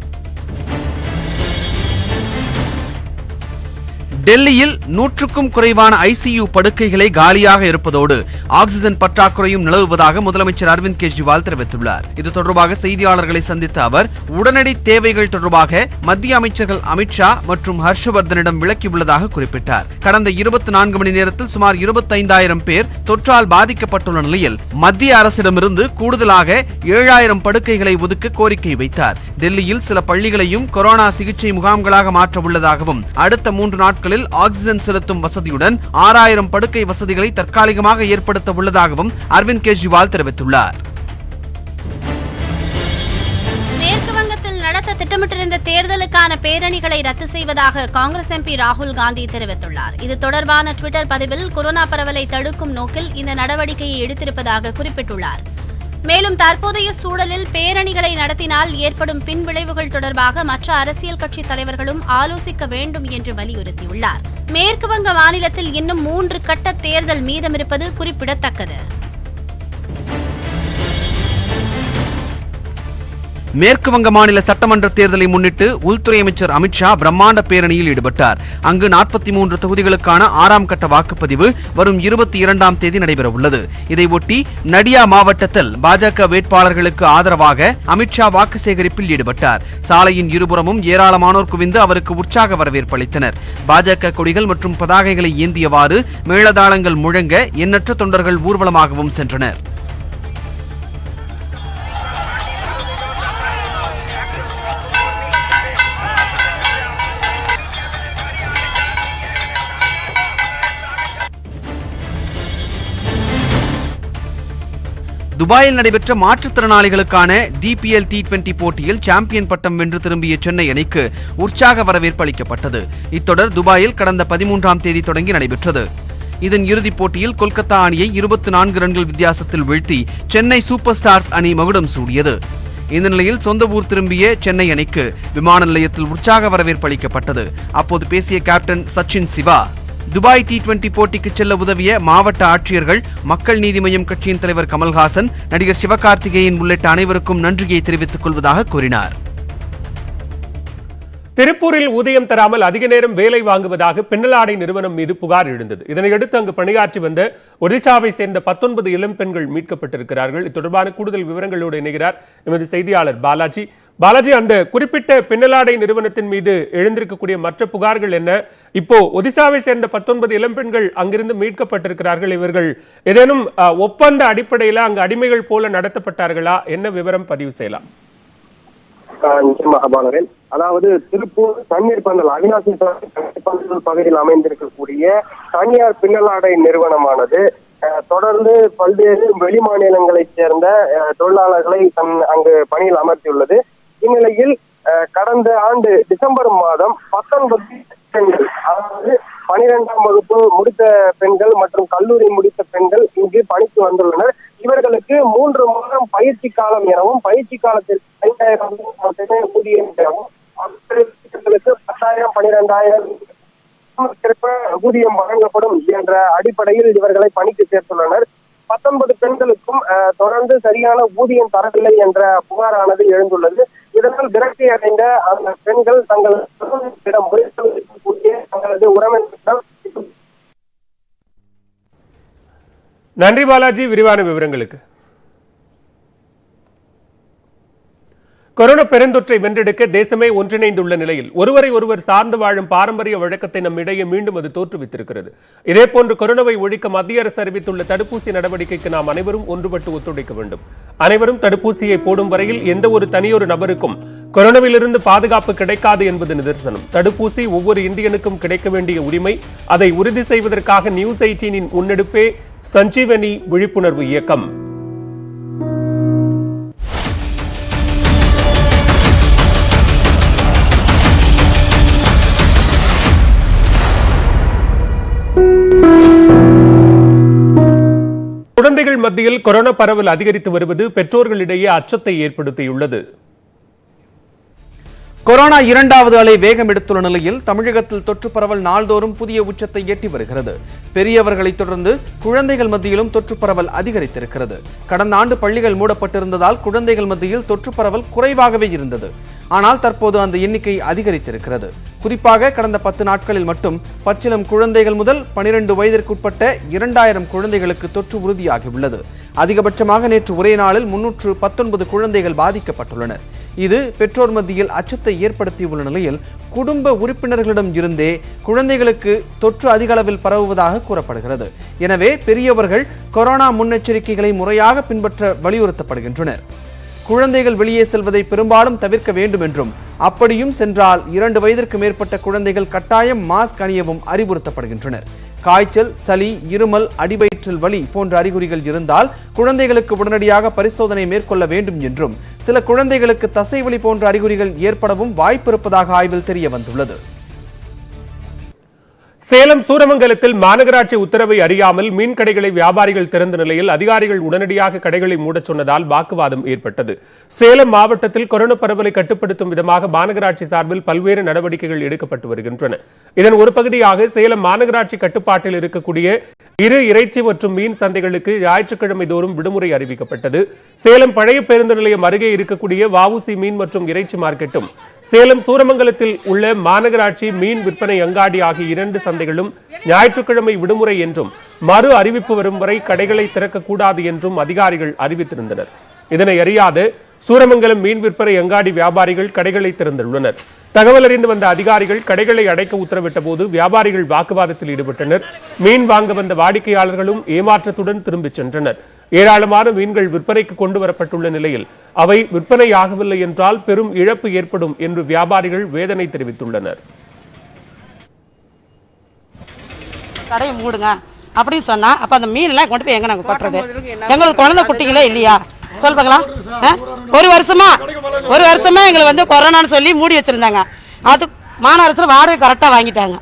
டெல்லியில் 100க்கும் குறைவான ஐசியு படுக்கைகளே காலியாக இருப்பதோடு ஆக்சிஜன் பற்றாக்குறையும் நிலவுவதாக முதலமைச்சர் அரவிந்த் கெஜ்ரிவால் தெரிவித்துள்ளார். இது தொடர்பாக செய்தியாளர்களை சந்தித்த அவர் உடனடி தேவைகள் தொடர்பாக மத்திய அமைச்சர்கள் அமித்ஷா மற்றும் ஹர்ஷவர்தனிடம் விளக்கியுள்ளதாக குறிப்பிட்டார். கடந்த 24 மணி நேரத்தில் சுமார் 25,000 பேர் தொற்றால் பாதிக்கப்பட்டுள்ள நிலையில் மத்திய அரசிடமிருந்து கூடுதலாக 7,000 படுக்கைகளை ஒதுக்க கோரிக்கை வைத்தார். டெல்லியில் சில பள்ளிகளையும் கொரோனா சிகிச்சை முகாம்களாக மாற்ற உள்ளதாகவும் அடுத்த 3 நாட்களில் ஆக்சிஜன் செலுத்தும் வசதியுடன் 6,000 படுக்கை வசதிகளை தற்காலிகமாக ஏற்படுத்த உள்ளதாகவும் அரவிந்த் கெஜ்ரிவால் தெரிவித்துள்ளார். மேற்கு வங்கத்தில் நடத்த திட்டமிட்டிருந்த தேர்தலுக்கான பேரணிகளை ரத்து செய்வதாக காங்கிரஸ் எம்பி ராகுல் காந்தி தெரிவித்துள்ளார். இது தொடர்பான ட்விட்டர் பதிவில் கொரோனா பரவலை தடுக்கும் நோக்கில் இந்த நடவடிக்கையை எடுத்திருப்பதாக குறிப்பிட்டுள்ளார். மேலும் தற்போதைய சூழலில் பேரணிகளை நடத்தினால் ஏற்படும் பின்விளைவுகள் தொடர்பாக மற்ற அரசியல் கட்சி தலைவர்களும் ஆலோசிக்க வேண்டும் என்று வலியுறுத்தியுள்ளார். மேற்கு வங்க மாநிலத்தில் இன்னும் 3 கட்ட தேர்தல் மீதமிருப்பது குறிப்பிடத்தக்கது. மேற்கு வங்க மாநில சட்டமன்ற தேர்தலை முன்னிட்டு உள்துறை அமைச்சர் அமித்ஷா பிரம்மாண்ட பேரணியில் ஈடுபட்டார். அங்கு 43 தொகுதிகளுக்கான 6ஆம் கட்ட வாக்குப்பதிவு வரும் 22ஆம் தேதி நடைபெற உள்ளது. இதையொட்டி நடியா மாவட்டத்தில் பாஜக வேட்பாளர்களுக்கு ஆதரவாக அமித்ஷா வாக்கு சேகரிப்பில் ஈடுபட்டார். சாலையின் இருபுறமும் ஏராளமானோர் குவிந்து அவருக்கு உற்சாக வரவேற்பு அளித்தனர். பாஜக கொடிகள் மற்றும் பதாகைகளை ஏந்தியவாறு மேளதாளங்கள் முழங்க எண்ணற்ற தொண்டர்கள் ஊர்வலமாகவும் சென்றனர். துபாயில் நடைபெற்ற மாற்றுத்திறனாளிகளுக்கான DPL T20 போட்டியில் சாம்பியன் பட்டம் வென்று திரும்பிய சென்னை அணிக்கு உற்சாக வரவேற்பு அளிக்கப்பட்டது. இத்தொடர் துபாயில் கடந்த 13ஆம் தேதி தொடங்கி நடைபெற்றது. இதன் இறுதிப் போட்டியில் கொல்கத்தா அணியை 24 ரன்கள் வித்தியாசத்தில் வீழ்த்தி சென்னை சூப்பர் ஸ்டார்ஸ் அணி மகுடம் சூடியது. இந்த நிலையில் சொந்த ஊர் திரும்பிய சென்னை அணிக்கு விமான நிலையத்தில் உற்சாக வரவேற்பு அளிக்கப்பட்டது. அப்போது பேசிய captain Sachin Siva, Dubai T20 போட்டிக்கு செல்ல உதவிய மாவட்ட ஆட்சியர்கள், மக்கள் நீதி மய்யம் கட்சியின் தலைவர் கமல்ஹாசன், நடிகர் சிவகார்த்திகேயன் உள்ளிட்ட அனைவருக்கும் நன்றியை தெரிவித்துக் கொள்வதாக கூறினார். திருப்பூரில் ஊதியம் தராமல் அதிக நேரம் வேலை வாங்குவதாக பின்னலாடை நிறுவனம் மீது புகார் எழுந்தது. இதனையடுத்து அங்கு பணியாற்றி வந்த ஒடிசாவை சேர்ந்த 19 இளம் பெண்கள் மீட்கப்பட்டிருக்கிறார்கள். இது தொடர்பான கூடுதல் விவரங்களோடு இணைகிறார் எமது செய்தியாளர் பாலாஜி. பாலாஜி, அந்த குறிப்பிட்ட பின்னலாடை நிறுவனத்தின் மீது எழுந்திருக்கக்கூடிய மற்ற புகார்கள் என்ன? இப்போ ஒடிசாவை சேர்ந்த 19 இளம் பெண்கள் அங்கிருந்து மீட்கப்பட்டிருக்கிறார்கள். இவர்கள் ஏதேனும் ஒப்பந்த அடிப்படையில் அங்கு அடிமைகள் போல நடத்தப்பட்டார்களா? என்ன விவரம் பதிவு செய்யலாம்? மகாபாலரன், அதாவது திருப்பூர் தண்ணீர் பந்தல் அவினாசி பகுதியில் அமைந்திருக்கக்கூடிய தனியார் பின்னலாடை நிறுவனமானது தொடர்ந்து பல்வேறு வெளி மாநிலங்களைச் சேர்ந்த தொழிலாளர்களை அங்கு பணியில் அமர்த்தியுள்ளது. இந்நிலையில் கடந்த ஆண்டு டிசம்பர் மாதம் 19 பெண்கள், அதாவது 12ஆம் வகுப்பு முடித்த பெண்கள் மற்றும் கல்லூரி முடித்த பெண்கள் இங்கு பணிக்கு வந்துள்ளனர். இவர்களுக்கு 3 மாதம் பயிற்சி காலம் எனவும் பயிற்சி காலத்திற்கு 5,000 ஊதியம் எனவும் 10,000 12,000 ஊதியம் வழங்கப்படும் என்ற அடிப்படையில் இவர்களை பணிக்கு சேர்த்துள்ளனர். 19 பெண்களுக்கும் தொடர்ந்து சரியான ஊதியம் தரவில்லை என்ற புகாரானது எழுந்துள்ளது. இதனால் விரக்தி அடைந்த அந்த பெண்கள் தங்களது உறவினரிடம். நன்றி பாலாஜி, விரிவான விவரங்களுக்கு. கொரோனா பெருந்தொற்றை வென்றெடுக்க தேசமே ஒன்றிணைந்துள்ள நிலையில் ஒருவரை ஒருவர் சார்ந்து வாழும் பாரம்பரிய வழக்கத்தை நம்மிடையே மீண்டும் அது தோற்றுவித்திருக்கிறது. இதேபோன்று கொரோனாவை ஒழிக்க மத்திய அரசு அறிவித்துள்ள தடுப்பூசி நடவடிக்கைக்கு நாம் அனைவரும் ஒன்றுபட்டு ஒத்துழைக்க வேண்டும். அனைவரும் தடுப்பூசியை போடும் வரையில் எந்த ஒரு தனியொரு நபருக்கும் கொரோனாவிலிருந்து பாதுகாப்பு கிடைக்காது என்பது நிதர்சனம். தடுப்பூசி ஒவ்வொரு இந்தியனுக்கும் கிடைக்க வேண்டிய உரிமை. அதை உறுதி செய்வதற்காக நியூஸ் 18 முன்னெடுப்பே சஞ்சீவனி விழிப்புணர்வு இயக்கம். குழந்தைகள் மத்தியில் கொரோனா பரவல் அதிகரித்து வருவது பெற்றோர்களிடையே அச்சத்தை ஏற்படுத்தியுள்ளது. கொரோனா 2வது அலை வேகம் எடுத்துள்ள நிலையில் தமிழகத்தில் தொற்று பரவல் நாள்தோறும் புதிய உச்சத்தை எட்டி வருகிறது. பெரியவர்களை தொடர்ந்து குழந்தைகள் மத்தியிலும் தொற்று பரவல் அதிகரித்திருக்கிறது. கடந்த ஆண்டு பள்ளிகள் மூடப்பட்டிருந்ததால் குழந்தைகள் மத்தியில் தொற்று பரவல் குறைவாகவே இருந்தது. ஆனால் தற்போது அந்த எண்ணிக்கை அதிகரித்திருக்கிறது. குறிப்பாக கடந்த 10 நாட்களில் மட்டும் பச்சிளம் குழந்தைகள் முதல் 12 வயதிற்குட்பட்ட 2000 குழந்தைகளுக்கு தொற்று உறுதியாகியுள்ளது. அதிகபட்சமாக நேற்று ஒரே நாளில் 319 குழந்தைகள் பாதிக்கப்பட்டுள்ளனர். இது பெற்றோர் மத்தியில் அச்சத்தை ஏற்படுத்தியுள்ள நிலையில் குடும்ப உறுப்பினர்களிடம் இருந்தே குழந்தைகளுக்கு தொற்று அதிக அளவில் பரவுவதாக கூறப்படுகிறது. எனவே பெரியவர்கள் கொரோனா முன்னெச்சரிக்கைகளை முறையாக பின்பற்ற வலியுறுத்தப்படுகின்றனர். குழந்தைகள் வெளியே செல்வதை பெரும்பாலும் தவிர்க்க வேண்டும் என்றும், அப்படியும் சென்றால் 2 வயதிற்கு மேற்பட்ட குழந்தைகள் கட்டாயம் மாஸ்க் அணியவும் அறிவுறுத்தப்படுகின்றனர். காய்ச்சல், சளி, இருமல், அடிவயிற்றில் வலி போன்ற அறிகுறிகள் இருந்தால் குழந்தைகளுக்கு உடனடியாக பரிசோதனை மேற்கொள்ள வேண்டும் என்றும், சில குழந்தைகளுக்கு தசைவலி போன்ற அறிகுறிகள் ஏற்படவும் வாய்ப்பு இருப்பதாக ஆய்வில் தெரிய வந்துள்ளது. சேலம் சூரமங்கலத்தில் மாநகராட்சி உத்தரவை அறியாமல் மீன் கடைகளை வியாபாரிகள் திறந்த நிலையில் அதிகாரிகள் உடனடியாக கடைகளை மூடச் சொன்னதால் வாக்குவாதம் ஏற்பட்டது. சேலம் மாவட்டத்தில் கொரோனா பரவலை கட்டுப்படுத்தும் விதமாக மாநகராட்சி சார்பில் பல்வேறு நடவடிக்கைகள் எடுக்கப்பட்டு வருகின்றன. இதன் ஒரு பகுதியாக சேலம் மாநகராட்சி கட்டுப்பாட்டில் இருக்கக்கூடிய இரு இறைச்சி மற்றும் மீன் சந்தைகளுக்கு ஞாயிற்றுக்கிழமை தோறும் விடுமுறை அறிவிக்கப்பட்டது. சேலம் பழைய பேருந்து நிலையம் அருகே இருக்கக்கூடிய வஉசி மீன் மற்றும் இறைச்சி மார்க்கெட்டும், சேலம் சூரமங்கலத்தில் உள்ள மாநகராட்சி மீன் விற்பனை அங்காடி ஆகிய 2 சந்தைகளும் ஞாயிற்றுக்கிழமை விடுமுறை என்றும் மறு அறிவிப்பு வரும் வரை கடைகளை திறக்கக்கூடாது என்றும் அதிகாரிகள் அறிவித்திருந்தனர். இதனை அறியாத சூரமங்கலம் மீன் விற்பனை அங்காடி வியாபாரிகள் கடைகளை திறந்துள்ளனர். தகவல் அறிந்து வந்த அதிகாரிகள் கடைகளை அடைக்க உத்தரவிட்ட போது வியாபாரிகள் வாக்குவாதத்தில் ஈடுபட்டனர். மீன் வாங்க வந்த வாடிக்கையாளர்களும் ஏமாற்றத்துடன் திரும்பிச் சென்றனர். ஏராளமான மீன்கள் விற்பனைக்கு கொண்டு வரப்பட்டுள்ள நிலையில் அவை விற்பனையாகவில்லை என்றால் பெரும் இழப்பு ஏற்படும் என்று வியாபாரிகள் வேதனை தெரிவித்துள்ளனர். கடையை மூடுங்க அப்படின்னு சொன்னா அப்ப அந்த மீன்லாம் கொண்டு போய் எங்க நாங்க கொட்டுறது? எங்களுக்கு குழந்தை குட்டிகளே இல்லையா சொல்லுங்களா? ஒரு வருஷமா எங்களை கொரோனான்னு சொல்லி மூடி வச்சிருந்தாங்க. அது மாநகரத்தில் வாடகை கரெக்டாக வாங்கிட்டாங்க.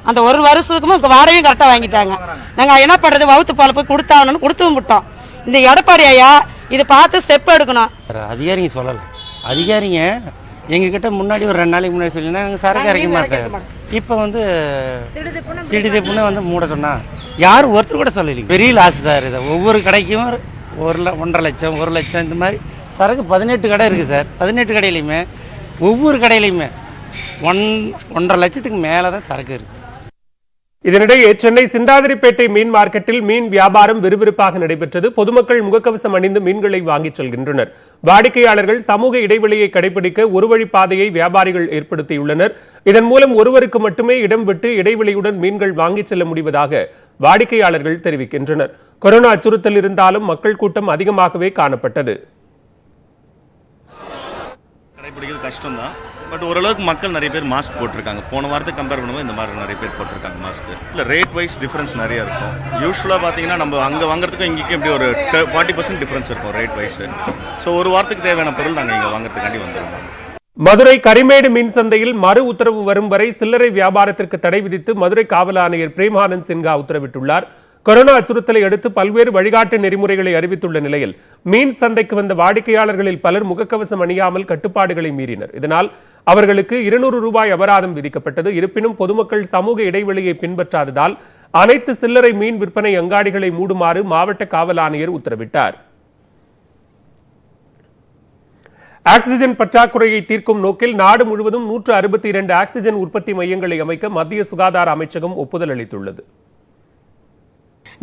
அந்த ஒரு வருஷத்துக்கும் வாடகையும் கரெக்டாக வாங்கிட்டாங்க. நாங்கள் என்ன பண்ணுறது, வவுத்து பால் போய் கொடுத்தாங்கன்னு கொடுத்தும் விட்டோம். இந்த எடப்பாடி ஐயா இதை பார்த்து ஸ்டெப் எடுக்கணும். அதிகாரிங்க சொல்லலை. அதிகாரிங்க எங்ககிட்ட முன்னாடி ஒரு 2 நாளைக்கு முன்னாடி சொல்லினா நாங்கள் சரக்கு இறக்க மாட்டேன். இப்போ திடீர்னு மூட சொன்னா யாரும் ஒருத்தர் கூட சொல்லலைங்க. பெரிய லாஸ் சார். இதை ஒவ்வொரு கடைக்கும் 1.5 லட்சம் 1 லட்சம் இந்த மாதிரி சரக்கு 18 கடை இருக்குது சார். 18 கடையிலையுமே ஒவ்வொரு கடையிலையுமே 1.5 லட்சத்துக்கு மேலே தான் சரக்கு இருக்குது. இதனிடையே சென்னை சிந்தாதிரிப்பேட்டை மீன் மார்க்கெட்டில் மீன் வியாபாரம் விறுவிறுப்பாக நடைபெற்றது. பொதுமக்கள் முகக்கவசம் அணிந்து மீன்களை வாங்கிச் செல்கின்றனர். வாடிக்கையாளர்கள் சமூக இடைவெளியை கடைபிடிக்க ஒரு வழி பாதையை வியாபாரிகள் ஏற்படுத்தியுள்ளனர். இதன் மூலம் ஒருவருக்கு மட்டுமே இடம் விட்டு இடைவெளியுடன் மீன்கள் வாங்கிச் செல்ல முடிவதாக வாடிக்கையாளர்கள் தெரிவிக்கின்றனர். கொரோனா அச்சுறுத்தல் இருந்தாலும் மக்கள் கூட்டம் அதிகமாகவே காணப்பட்டது. கடைபிடிக்கிறது கஷ்டம்தான். பட் ஓரளவுக்கு மக்கள் நிறைய பேர் மாஸ்க் போட்டிருக்காங்க. போன வாரத்துக்கு கம்பேர் பண்ணும்போது இந்த மாதிரி நிறைய பேர் போட்டிருக்காங்க மாஸ்க். இல்லை ரேட் வைஸ் டிஃப்ரென்ஸ் நிறைய இருக்கும். யூஸ்வலாக பார்த்தீங்கன்னா நம்ம அங்கே வாங்குறதுக்கும் இங்கேயும் இப்படி ஒரு 40% டிஃப்ரென்ஸ் இருக்கும் ரேட் வைஸ். ஸோ ஒரு வாரத்துக்கு தேவையான பொருள் நாங்கள் இங்கே வாங்குறதுக்காண்டி வந்துருக்கோம். மதுரை கரிமேடு மீன் சந்தையில் மறு உத்தரவு வரும் வரை சில்லறை வியாபாரத்திற்கு தடை விதித்து மதுரை காவல் ஆணையர் பிரேமானந்த் சின்ஹா உத்தரவிட்டுள்ளார். கொரோனா அச்சுறுத்தலை அடுத்து பல்வேறு வழிகாட்டு நெறிமுறைகளை அறிவித்துள்ள நிலையில் மீன் சந்தைக்கு வந்த வாடிக்கையாளர்களில் பலர் முகக்கவசம் அணியாமல் கட்டுப்பாடுகளை மீறினர். இதனால் அவர்களுக்கு 200 ரூபாய் அபராதம் விதிக்கப்பட்டது. இருப்பினும் பொதுமக்கள் சமூக இடைவெளியை பின்பற்றாததால் அனைத்து சில்லறை மீன் விற்பனை அங்காடிகளை மூடுமாறு மாவட்ட காவல் ஆணையர் உத்தரவிட்டார். ஆக்சிஜன் பற்றாக்குறையை தீர்க்கும் நோக்கில் நாடு முழுவதும் 162 ஆக்சிஜன் உற்பத்தி மையங்களை அமைக்க மத்திய சுகாதார அமைச்சகம் ஒப்புதல் அளித்துள்ளது.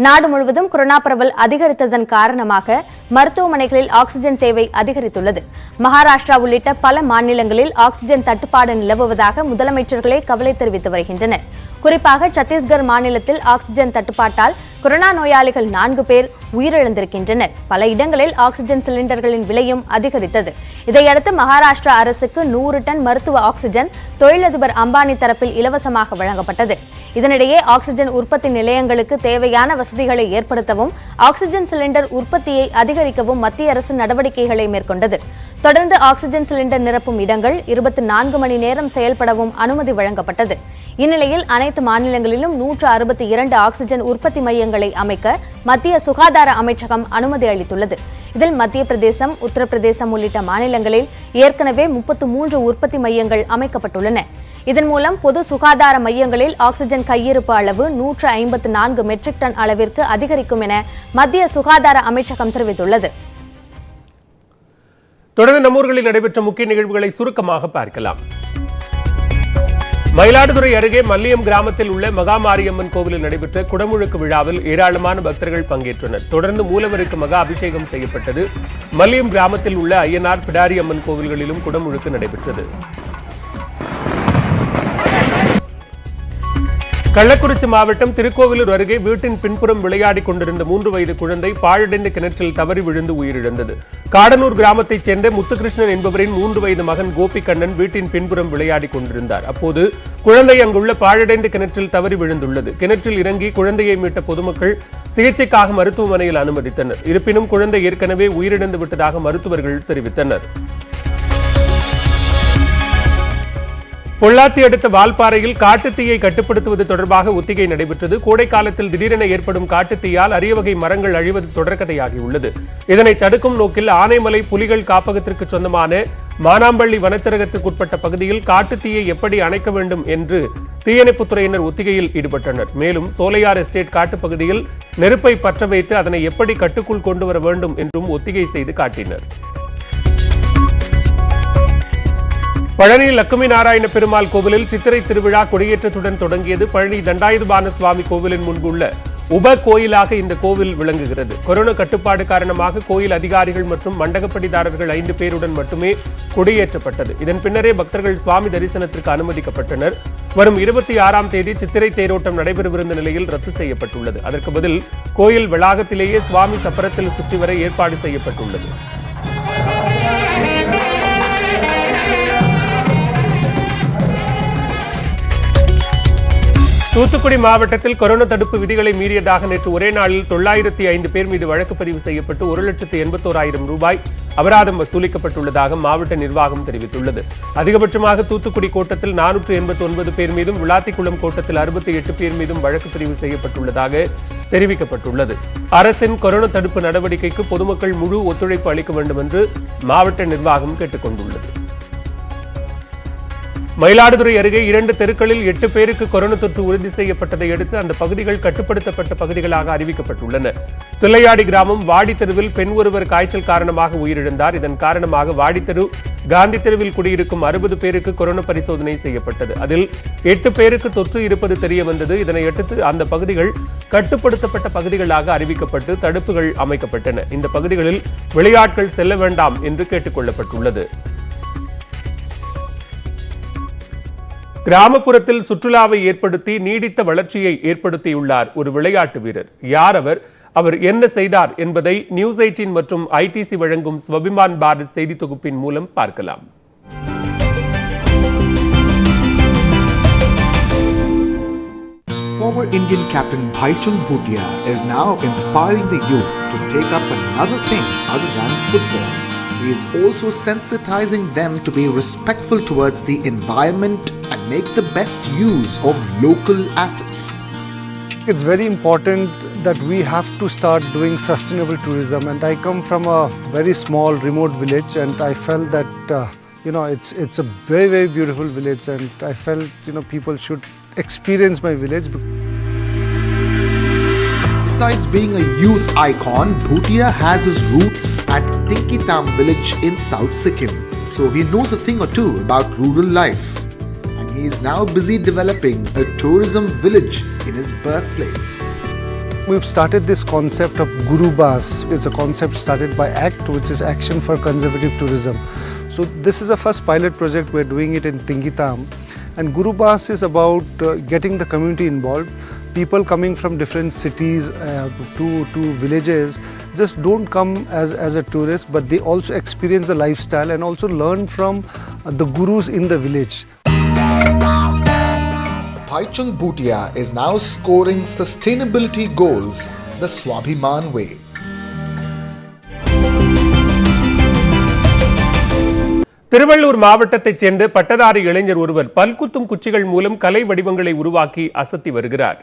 நாடு முழுவதும் கொரோனா பரவல் அதிகரித்ததன் காரணமாக மருத்துவமனைகளில் ஆக்சிஜன் தேவை அதிகரித்துள்ளது. மகாராஷ்டிரா உள்ளிட்ட பல மாநிலங்களில் ஆக்சிஜன் தட்டுப்பாடு நிலவுவதாக முதலமைச்சர்களே கவலை தெரிவித்து வருகின்றனர். குறிப்பாக சத்தீஸ்கர் மாநிலத்தில் ஆக்சிஜன் தட்டுப்பாட்டால் கொரோனா நோயாளிகள் 4 பேர் உயிரிழந்திருக்கின்றனர். பல இடங்களில் ஆக்சிஜன் சிலிண்டர்களின் விலையும் அதிகரித்தது. இதையடுத்து மகாராஷ்டிரா அரசுக்கு 100 டன் மருத்துவ ஆக்சிஜன் தொழிலதிபர் அம்பானி தரப்பில் இலவசமாக வழங்கப்பட்டது. இதனிடையே ஆக்சிஜன் உற்பத்தி நிலையங்களுக்கு தேவையான வசதிகளை ஏற்படுத்தவும் ஆக்சிஜன் சிலிண்டர் உற்பத்தியை அதிகரிக்கவும் மத்திய அரசு நடவடிக்கைகளை மேற்கொண்டது. தொடர்ந்து ஆக்சிஜன் சிலிண்டர் நிரப்பும் இடங்கள் 24 மணி நேரம் செயல்படவும் அனுமதி வழங்கப்பட்டது. இந்நிலையில் அனைத்து மாநிலங்களிலும் 162 ஆக்சிஜன் உற்பத்தி மையங்களை அமைக்க மத்திய சுகாதார அமைச்சகம் அனுமதி அளித்துள்ளது. இதில் மத்திய பிரதேசம், உத்தரப்பிரதேசம் உள்ளிட்ட மாநிலங்களில் ஏற்கனவே 33 உற்பத்தி மையங்கள் அமைக்கப்பட்டுள்ளன. இதன் மூலம் பொது சுகாதார மையங்களில் ஆக்சிஜன் கையிருப்பு அளவு 154 மெட்ரிக் டன் அளவிற்கு அதிகரிக்கும் என மத்திய சுகாதார அமைச்சகம் தெரிவித்துள்ளது. தொடர்ந்து நம்மூர்களில் நடைபெற்ற முக்கிய நிகழ்வுகளை சுருக்கமாக பார்க்கலாம். மயிலாடுதுறை அருகே மல்லியம் கிராமத்தில் உள்ள மகாமாரியம்மன் கோவிலில் நடைபெற்ற குடமுழுக்கு விழாவில் ஏராளமான பக்தர்கள் பங்கேற்றனர். தொடர்ந்து மூலவருக்கு மகா அபிஷேகம் செய்யப்பட்டது. மல்லியம் கிராமத்தில் உள்ள ஐயனார், பிடாரி அம்மன் கோவில்களிலும் குடமுழுக்கு நடைபெற்றது. கள்ளக்குறிச்சி மாவட்டம் திருக்கோவிலூர் அருகே வீட்டின் பின்புறம் விளையாடிக் கொண்டிருந்த 3 வயது குழந்தை பாழடைந்த கிணற்றில் தவறி விழுந்து உயிரிழந்தது. காடனூர் கிராமத்தைச் சேர்ந்த முத்துகிருஷ்ணன் என்பவரின் 3 வயது மகன் கோபிகண்ணன் வீட்டின் பின்புறம் விளையாடிக் கொண்டிருந்தார். அப்போது குழந்தை அங்குள்ள பாழடைந்த கிணற்றில் தவறி விழுந்துள்ளது. கிணற்றில் இறங்கி குழந்தையை மீட்ட பொதுமக்கள் சிகிச்சைக்காக மருத்துவமனையில் அனுமதித்தனர். இருப்பினும் குழந்தை ஏற்கனவே உயிரிழந்து விட்டதாக மருத்துவர்கள் தெரிவித்தனர். பொள்ளாச்சி அடுத்த வால்பாறையில் காட்டுத்தீயை கட்டுப்படுத்துவது தொடர்பாக ஒத்திகை நடைபெற்றது. கோடை காலத்தில் திடீரென ஏற்படும் காட்டுத்தீயால் அரிய வகை மரங்கள் அழிவது தொடர்கதையாகியுள்ளது. இதனை தடுக்கும் நோக்கில் ஆனைமலை புலிகள் காப்பகத்திற்கு சொந்தமான மானாம்பள்ளி வனச்சரகத்திற்குட்பட்ட பகுதியில் காட்டுத்தீயை எப்படி அணைக்க வேண்டும் என்று தீயணைப்புத்துறையினர் ஒத்திகையில் ஈடுபட்டனர். மேலும் சோலையார் எஸ்டேட் காட்டுப்பகுதியில் நெருப்பை பற்ற வைத்து அதனை எப்படி கட்டுக்குள் கொண்டு வர வேண்டும் என்றும் ஒத்திகை செய்து காட்டினர். பழனி லட்சுமி நாராயண பெருமாள் கோவிலில் சித்திரை திருவிழா கொடியேற்றத்துடன் தொடங்கியது. பழனி தண்டாயுதபாண சுவாமி கோவிலின் முன்புள்ள உப கோயிலாக இந்த கோவில் விளங்குகிறது. கொரோனா கட்டுப்பாடு காரணமாக கோயில் அதிகாரிகள் மற்றும் மண்டகப்படிதாரர்கள் 5 பேருடன் மட்டுமே கொடியேற்றப்பட்டது. இதன் பின்னரே பக்தர்கள் சுவாமி தரிசனத்திற்கு அனுமதிக்கப்பட்டனர். வரும் 26ஆம் தேதி சித்திரை தேரோட்டம் நடைபெறவிருந்த நிலையில் ரத்து செய்யப்பட்டுள்ளது. அதற்கு பதில் கோயில் வளாகத்திலேயே சுவாமி சப்பரத்தில் சுற்றி வர ஏற்பாடு செய்யப்பட்டுள்ளது. தூத்துக்குடி மாவட்டத்தில் கொரோனா தடுப்பு விதிகளை மீறியதாக நேற்று ஒரே நாளில் 905 பேர் மீது வழக்கு பதிவு செய்யப்பட்டு 1,81,000 ரூபாய் அபராதம் வசூலிக்கப்பட்டுள்ளதாக மாவட்ட நிர்வாகம் தெரிவித்துள்ளது. அதிகபட்சமாக தூத்துக்குடி கோட்டத்தில் 489 பேர் மீதும், விளாத்திக்குளம் கோட்டத்தில் 68 பேர் மீதும் வழக்கு பதிவு செய்யப்பட்டுள்ளதாக தெரிவிக்கப்பட்டுள்ளது. அரசின் கொரோனா தடுப்பு நடவடிக்கைக்கு பொதுமக்கள் முழு ஒத்துழைப்பு அளிக்க வேண்டும் என்று மாவட்ட நிர்வாகம் கேட்டுக் கொண்டுள்ளது. மயிலாடுதுறை அருகே 2 தெருக்களில் 8 பேருக்கு கொரோனா தொற்று உறுதி செய்யப்பட்டதை அடுத்து அந்த பகுதிகள் கட்டுப்படுத்தப்பட்ட பகுதிகளாக அறிவிக்கப்பட்டுள்ளன. தில்லையாடி கிராமம் வாடித்தெருவில் பெண் ஒருவர் காய்ச்சல் காரணமாக உயிரிழந்தார். இதன் காரணமாக வாடித்தெரு, காந்தி தெருவில் குடியிருக்கும் 60 பேருக்கு கொரோனா பரிசோதனை செய்யப்பட்டது. அதில் 8 பேருக்கு தொற்று இருப்பது தெரிய வந்தது. இதனையடுத்து அந்த பகுதிகள் கட்டுப்படுத்தப்பட்ட பகுதிகளாக அறிவிக்கப்பட்டு தடுப்புகள் அமைக்கப்பட்டன. இந்த பகுதிகளில் வெளியாட்கள் செல்ல வேண்டாம் என்று கேட்டுக் கொள்ளப்பட்டுள்ளது. கிராமப்புறத்தில் சுற்றுலாவை ஏற்படுத்தி நீடித்த வளர்ச்சியை ஏற்படுத்தியுள்ளார் ஒரு விளையாட்டு வீரர். யார் அவர்? அவர் என்ன செய்தார் என்பதை நியூஸ் 18 மற்றும் ITC வழங்கும் ஸ்வபிமான் பாரத் செய்தி தொகுப்பின் மூலம் பார்க்கலாம். Former Indian captain Bhaichung Bhutia is now inspiring the youth to take up another thing other than football. He is also sensitizing them to be respectful towards the environment and make the best use of local assets. It's very important that we have to start doing sustainable tourism, and I come from a very small remote village, and I felt that it's a very, very beautiful village, and I felt people should experience my village. Besides being a youth icon, Bhutia has his roots at Tinkitam village in South Sikkim, so he knows a thing or two about rural life, and he is now busy developing a tourism village in his birthplace. We've started this concept of Guru Bas. It's a concept started by ACT, which is Action for Conservative Tourism. So this is the first pilot project we're doing it in Tinkitam, and Guru Bas is about getting the community involved. People coming from different cities to villages just don't come as a tourist, but they also experience the lifestyle and also learn from the gurus in the village. Bhaichung Bhutia is now scoring sustainability goals the Swabhiman way. Tiruvallur மாவட்டத்தைச் சேர்ந்த பட்டதாரி இளைஞர் ஒருவர் பல்குத்தும் குச்சிகள் மூலம் கலை வடிவங்களை உருவாக்கி அசத்தி வருகிறார்.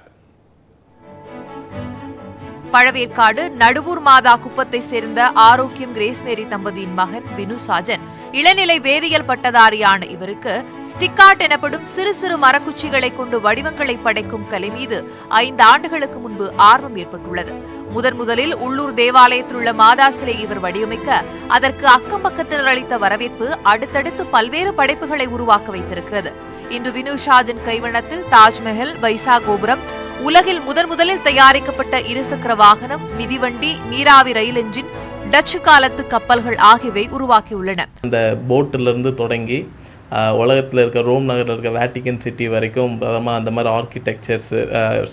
பழவேற்காடு நடுவூர் மாதா குப்பத்தை சேர்ந்த ஆரோக்கியம் கிரேஸ்மேரி தம்பதியின் மகன் பினு சாஜன் இளநிலை வேதியியல் பட்டதாரியான இவருக்கு ஸ்டிக்காட் எனப்படும் சிறு சிறு மரக்குச்சிகளை கொண்டு வடிவங்களை படைக்கும் கலை மீது 5 ஆண்டுகளுக்கு முன்பு ஆர்வம் ஏற்பட்டுள்ளது. முதலில் உள்ளூர் தேவாலயத்தில் உள்ள மாதா சிலை இவர் வடிவமைக்க அதற்கு அக்கம் பக்கத்தினர் அளித்த வரவேற்பு அடுத்தடுத்து பல்வேறு படைப்புகளை உருவாக்க வைத்திருக்கிறது. இன்று பினு சாஜன் கைவண்ணத்தில் தாஜ்மஹல், வைசா கோபுரம், உலகில் முதலில் தயாரிக்கப்பட்ட இருசக்கர வாகனம், மிதிவண்டி, நீராவி ரயில் என்ஜின், டச்சு காலத்து கப்பல்கள் ஆகியவை உருவாக்கியுள்ளன. இந்த போட்டில இருந்து தொடங்கி உலகத்தில் இருக்க ரோம் நகரில் இருக்க வேட்டிகன் சிட்டி வரைக்கும் அந்த மாதிரி ஆர்கிடெக்சர்ஸ்,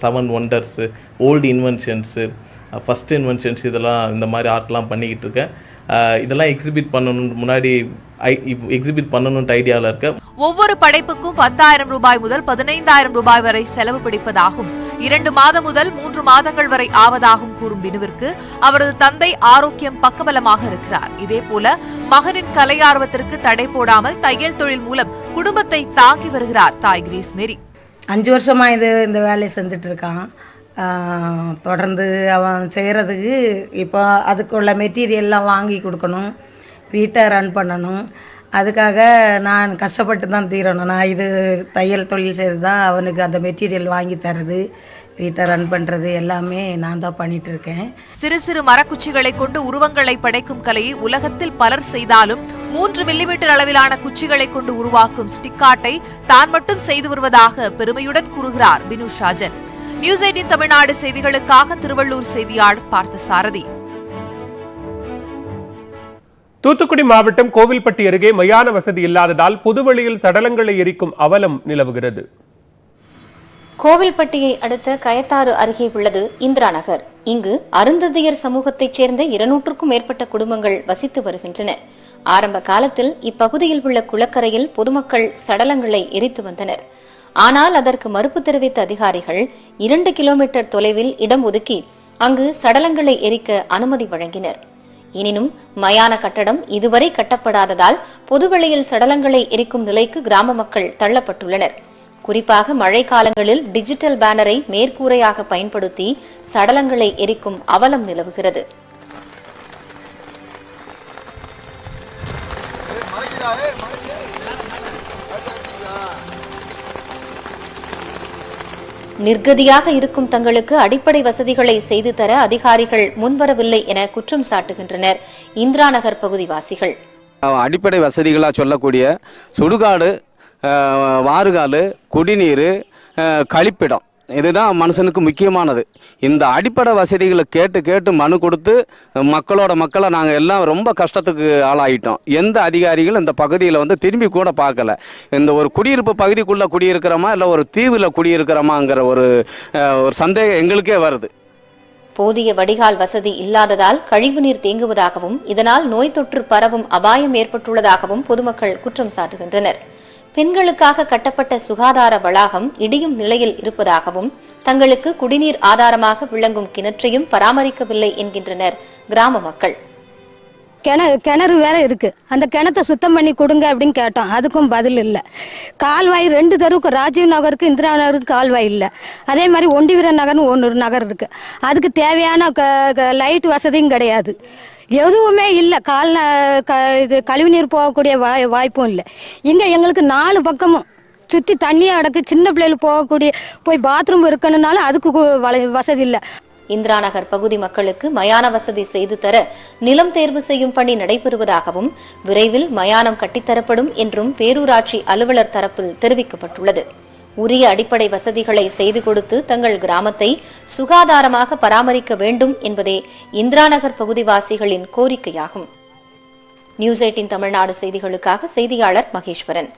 7 ஒண்டர்ஸு, ஓல்டு இன்வென்ஷன்ஸு, ஃபஸ்ட் இன்வென்ஷன்ஸ், இதெல்லாம் இந்த மாதிரி ஆர்ட்லாம் பண்ணிக்கிட்டு இருக்கேன். இதெல்லாம் எக்ஸிபிட் பண்ணணும்னு ஐடியாவில் இருக்கேன். ஒவ்வொரு படைப்புக்கும் 10,000 ரூபாய் முதல் 15,000 ரூபாய் வரை செலவு பிடிப்பதாகும். 2 மாதம் முதல் 3 மாதங்கள் வரை ஆவதாகும் கூறும் பினுவிற்கு அவரது தந்தை ஆரோக்கியம் பக்கபலமாக இருக்கிறார். இதேபோல மகனின் கலை ஆர்வத்திற்கு தடை போடாமல் தையல் தொழில் மூலம் குடும்பத்தை தாங்கி வருகிறார் தாய் கிரேஸ்மேரி. 5 வருஷமா இந்த வேலையை செஞ்சுட்டு இருக்கான். தொடர்ந்து அவன் செய்கிறதுக்கு இப்போ அதுக்குள்ள மெட்டீரியல்லாம் வாங்கி கொடுக்கணும், வீட்டை ரன் பண்ணணும். அதுக்காக நான் கஷ்டப்பட்டு தான் தீரணும். நான் இது தையல் தொழில் செய்து தான் அவனுக்கு அந்த மெட்டீரியல் வாங்கி தரது, வீட்டை ரன் பண்ணுறது எல்லாமே நான் தான் பண்ணிட்டு இருக்கேன். சிறு சிறு மரக்குச்சிகளை கொண்டு உருவங்களை படைக்கும் கலையை உலகத்தில் பலர் செய்தாலும் 3 மில்லிமீட்டர் அளவிலான குச்சிகளை கொண்டு உருவாக்கும் ஸ்டிக்காட்டை தான் மட்டும் செய்து வருவதாக பெருமையுடன் கூறுகிறார் பினு சாஜன். நியூஸ் 18 தமிழ்நாடு செய்திகளுக்காக திருவள்ளூர் செய்தியாளர் பார்த்தசாரதி. தூத்துக்குடி மாவட்டம் கோவில்பட்டி அருகே மயான வசதி இல்லாததால் பொதுவெளியில் சடலங்களை எரிக்கும் அவலம் நிலவுகிறது. கோவில்பட்டியை அடுத்த கயத்தாறு அருகே உள்ளது இந்திரா நகர். இங்கு அருந்ததியர் சமூகத்தைச் சேர்ந்த 200க்கும் மேற்பட்ட குடும்பங்கள் வசித்து வருகின்றன. ஆரம்ப காலத்தில் இப்பகுதியில் உள்ள குளக்கரையில் பொதுமக்கள் சடலங்களை எரித்து வந்தனர். ஆனால் அதற்கு மறுப்பு தெரிவித்த அதிகாரிகள் 2 கிலோமீட்டர் தொலைவில் இடம் ஒதுக்கி அங்கு சடலங்களை எரிக்க அனுமதி வழங்கினர். எனினும் மயான கட்டடம் இதுவரை கட்டப்படாததால் பொதுவெளியில் சடலங்களை எரிக்கும் நிலைக்கு கிராம மக்கள் தள்ளப்பட்டுள்ளனர். குறிப்பாக மழை காலங்களில் டிஜிட்டல் பேனரை மேற்கூரையாக பயன்படுத்தி சடலங்களை எரிக்கும் அவலம் நிலவுகிறது. நிர்கதியாக இருக்கும் தங்களுக்கு அடிப்படை வசதிகளை செய்து தர அதிகாரிகள் முன்வரவில்லை என குற்றம் சாட்டுகின்றனர் இந்திரா நகர் பகுதிவாசிகள். அடிப்படை வசதிகளாக சொல்லக்கூடிய சுடுகாடு, வாறுகால், குடிநீர், கழிப்பிடம், இதுதான் மனுஷனுக்கு முக்கியமானது. இந்த அடிப்படை வசதிகளை கேட்டு மனு கொடுத்து மக்களை நாங்கள் எல்லாம் ரொம்ப கஷ்டத்துக்கு ஆளாயிட்டோம். எந்த அதிகாரிகள் இந்த பகுதியில் திரும்பி கூட பார்க்கல. இந்த ஒரு குடியிருப்பு பகுதிக்குள்ளே குடியிருக்கிறோமா இல்லை ஒரு தீவில் குடியிருக்கிறோமாங்கிற ஒரு சந்தேகம் எங்களுக்கே வருது. போதிய வடிகால் வசதி இல்லாததால் கழிவுநீர் தேங்குவதாகவும் இதனால் நோய் தொற்று பரவும் அபாயம் ஏற்பட்டுள்ளதாகவும் பொதுமக்கள் குற்றம் சாட்டுகின்றனர். பெண்களுக்காக கட்டப்பட்ட சுகாதார வளாகம் இடியும் நிலையில் இருப்பதாகவும் தங்களுக்கு குடிநீர் ஆதாரமாக விளங்கும் கிணற்றையும் பராமரிக்கவில்லை என்கின்றனர் கிராம மக்கள். கிணறு வேற இருக்கு, அந்த கிணத்தை சுத்தம் பண்ணி கொடுங்க அப்படின்னு கேட்டோம், அதுக்கும் பதில் இல்லை. கால்வாய் 2 தெருவுக்கு, ராஜீவ் நகருக்கு இந்திரா நகருக்கு கால்வாய் இல்லை. அதே மாதிரி ஒண்டிவீரன் நகர்னு ஒரு நகர் இருக்கு, அதுக்கு தேவையான லைட் வசதியும் கிடையாது, எதுவுமே இல்லை. இது கழிவுநீர் போகக்கூடிய வாய்ப்பும் இல்லை. இங்கே எங்களுக்கு 4 பக்கமும் சுற்றி தண்ணியாக அடக்கு, சின்ன பிள்ளைகள் போய் பாத்ரூம் இருக்கணும்னாலும் அதுக்கு வசதி இல்லை. இந்திரா நகர் பகுதி மக்களுக்கு மயான வசதி செய்து தர நிலம் தேர்வு செய்யும் பணி நடைபெறுவதாகவும் விரைவில் மயானம் கட்டித்தரப்படும் என்றும் பேரூராட்சி அலுவலர் தரப்பில் தெரிவிக்கப்பட்டுள்ளது. உரிய அடிப்படை வசதிகளை செய்து கொடுத்து தங்கள் கிராமத்தை சுகாதாரமாக பராமரிக்க வேண்டும் என்பதே இந்திரா நகர் பகுதிவாசிகளின் கோரிக்கையாகும். நியூஸ் 18 தமிழ்நாடு செய்திகளுக்காக செய்தியாளர் மகேஸ்வரன்.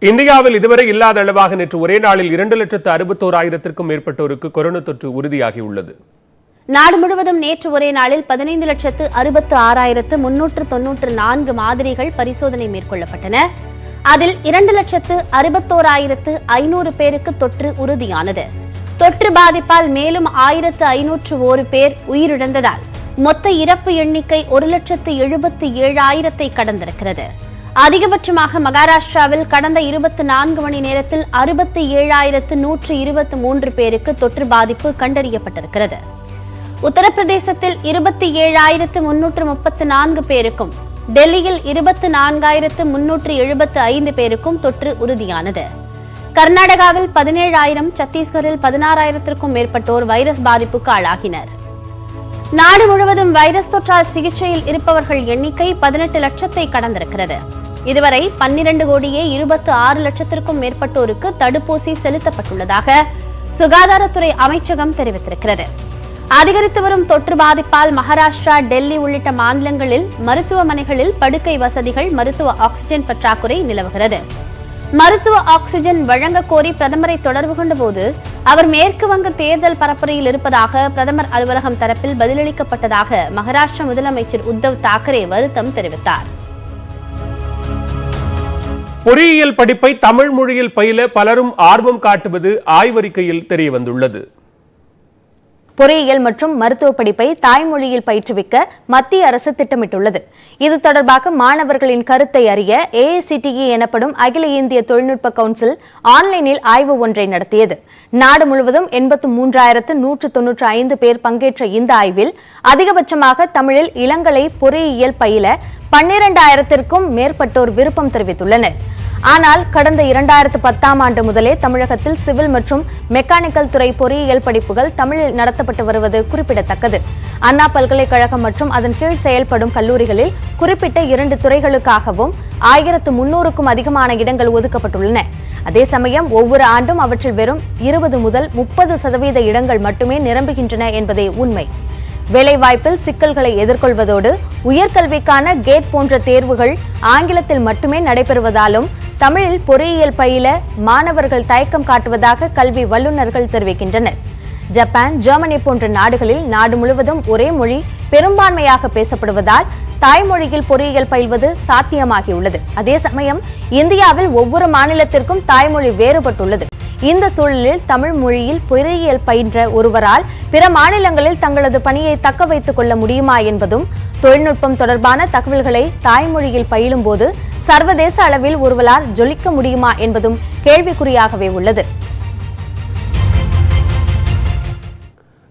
இந்தியாவில் இதுவரை இல்லாத அளவாக நேற்று ஒரே நாளில் 2,61,000க்கும் மேற்பட்டோருக்கு கொரோனா தொற்று உறுதியாகியுள்ளது. நாடு முழுவதும் நேற்று ஒரே நாளில் 15,66,394 மாதிரிகள் பரிசோதனை மேற்கொள்ளப்பட்டன. அதில் 2,61,500 பேருக்கு தொற்று உறுதியானது. தொற்று பாதிப்பால் மேலும் 1,501 பேர் உயிரிழந்ததால் மொத்த இறப்பு எண்ணிக்கை 1,77,000 கடந்திருக்கிறது. அதிகபட்சமாக மகாராஷ்டிராவில் கடந்த 24 மணி நேரத்தில் 67,123 பேருக்கு தொற்று பாதிப்பு கண்டறியப்பட்டிருக்கிறது. உத்தரப்பிரதேசத்தில் 27,334 பேருக்கும், டெல்லியில் 24,375 பேருக்கும் தொற்று உறுதியானது. கர்நாடகாவில் 17,000, சத்தீஸ்கரில் 16,000க்கும் மேற்பட்டோர் வைரஸ் பாதிப்புக்கு ஆளாகினர். நாடு முழுவதும் வைரஸ் தொற்றால் சிகிச்சையில் இருப்பவர்கள் எண்ணிக்கை 18 லட்சத்தை கடந்திருக்கிறது. இதுவரை 12,26 லட்சத்திற்கும் மேற்பட்டோருக்கு தடுப்பூசி செலுத்தப்பட்டுள்ளதாக சுகாதாரத்துறை அமைச்சகம் தெரிவித்திருக்கிறது. அதிகரித்து வரும் தொற்று பாதிப்பால் மகாராஷ்டிரா, டெல்லி உள்ளிட்ட மாநிலங்களில் மருத்துவமனைகளில் படுக்கை வசதிகள், மருத்துவ ஆக்ஸிஜன் பற்றாக்குறை நிலவுகிறது. மருத்துவ ஆக்ஸிஜன் வழங்க கோரி பிரதமரை தொடர்பு கொண்டபோது அவர் மேற்கு வங்க தேர்தல் பரப்புரையில் இருப்பதாக பிரதமர் அலுவலகம் தரப்பில் பதிலளிக்கப்பட்டதாக மகாராஷ்டிர முதலமைச்சர் உத்தவ் தாக்கரே வருத்தம் தெரிவித்தார். பொறியியல் படிப்பை தமிழ் மொழியில் பயில பலரும் ஆர்வம் காட்டுவது ஆய்வறிக்கையில் தெரியவந்துள்ளது. பொறியியல் மற்றும் மருத்துவ படிப்பை தாய்மொழியில் பயிற்றுவிக்க மத்திய அரசு திட்டமிட்டுள்ளது. இது தொடர்பாக மாணவர்களின் கருத்தை அறிய AICTE எனப்படும் அகில இந்திய தொழில்நுட்ப கவுன்சில் ஆன்லைனில் ஆய்வு ஒன்றை நடத்தியது. நாடு முழுவதும் 83,195 பேர் பங்கேற்ற இந்த ஆய்வில் அதிகபட்சமாக தமிழில் இளங்கலை பொறியியல் பயில 12,000க்கும் மேற்பட்டோர் விருப்பம் தெரிவித்துள்ளனர். ஆனால் கடந்த 2010ஆம் ஆண்டு முதலே தமிழகத்தில் சிவில் மற்றும் மெக்கானிக்கல் துறை பொறியியல் படிப்புகள் தமிழில் நடத்தப்பட்டு வருவது குறிப்பிடத்தக்கது. அண்ணா பல்கலைக்கழகம் மற்றும் அதன் கீழ் செயல்படும் கல்லூரிகளில் குறிப்பிட்ட 2 துறைகளுக்காகவும் 1,300க்கும் அதிகமான இடங்கள் ஒதுக்கப்பட்டுள்ளன. அதே சமயம் ஒவ்வொரு ஆண்டும் அவற்றில் வெறும் 20 முதல் 30% இடங்கள் மட்டுமே நிரம்புகின்றன என்பதே உண்மை. வேலைவாய்ப்பில் சிக்கல்களை எதிர்கொள்வதோடு உயர்கல்விக்கான கேட் போன்ற தேர்வுகள் ஆங்கிலத்தில் மட்டுமே நடைபெறுவதாலும் தமிழில் பொறியியல் பயில மாணவர்கள் தயக்கம் காட்டுவதாக கல்வி வல்லுநர்கள் தெரிவிக்கின்றனர். ஜப்பான், ஜெர்மனி போன்ற நாடுகளில் நாடு முழுவதும் ஒரே மொழி பெரும்பான்மையாக பேசப்படுவதால் தாய்மொழியில் பொறியியல் பயில்வது சாத்தியமாகியுள்ளது. அதே சமயம் இந்தியாவில் ஒவ்வொரு மாநிலத்திற்கும் தாய்மொழி வேறுபட்டுள்ளது. இந்த சூழலில் தமிழ் மொழியில் பொறியியல் பயின்ற ஒருவரால் பிற மாநிலங்களில் தங்களது பணியை தக்க வைத்துக் கொள்ள முடியுமா என்பதும், தொழில்நுட்பம் தொடர்பான தகவல்களை தாய்மொழியில் பயிலும் போது சர்வதேச அளவில் ஒருவரால் ஜொலிக்க முடியுமா என்பதும் கேள்விக்குறியாகவே உள்ளது.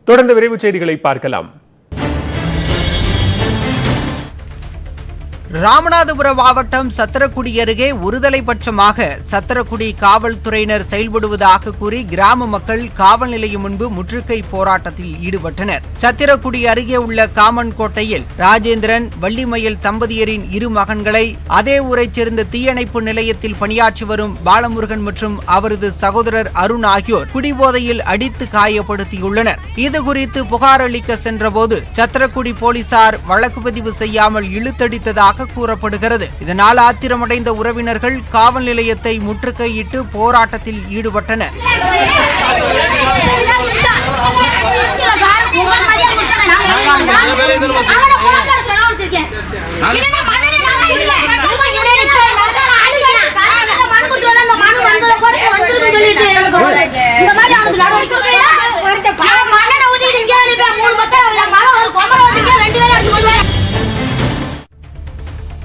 தொடர்ந்து விரைவு செய்திகளை பார்க்கலாம். ராமநாதபுரம் மாவட்டம் சத்திரக்குடி அருகே ஒருதலைபட்சமாக சத்திரக்குடி காவல்துறையினர் செயல்படுவதாக கூறி கிராம மக்கள் காவல் நிலையம் முன்பு முற்றுகை போராட்டத்தில் ஈடுபட்டனர். சத்திரக்குடி அருகே உள்ள காமன்கோட்டையில் ராஜேந்திரன், வள்ளிமயில் தம்பதியரின் 2 மகன்களை அதே ஊரைச் சேர்ந்த தீயணைப்பு நிலையத்தில் பணியாற்றி வரும் பாலமுருகன் மற்றும் அவரது சகோதரர் அருண் ஆகியோர் குடிபோதையில் அடித்து காயப்படுத்தியுள்ளனர். இதுகுறித்து புகார் அளிக்க சென்றபோது சத்திரக்குடி போலீசார் வழக்கு பதிவு செய்யாமல் இழுத்தடித்ததாக கூறப்படுகிறது. இதனால் ஆத்திரமடைந்த உறவினர்கள் காவல் நிலையத்தை முற்றுகையிட்டு போராட்டத்தில் ஈடுபட்டனர்.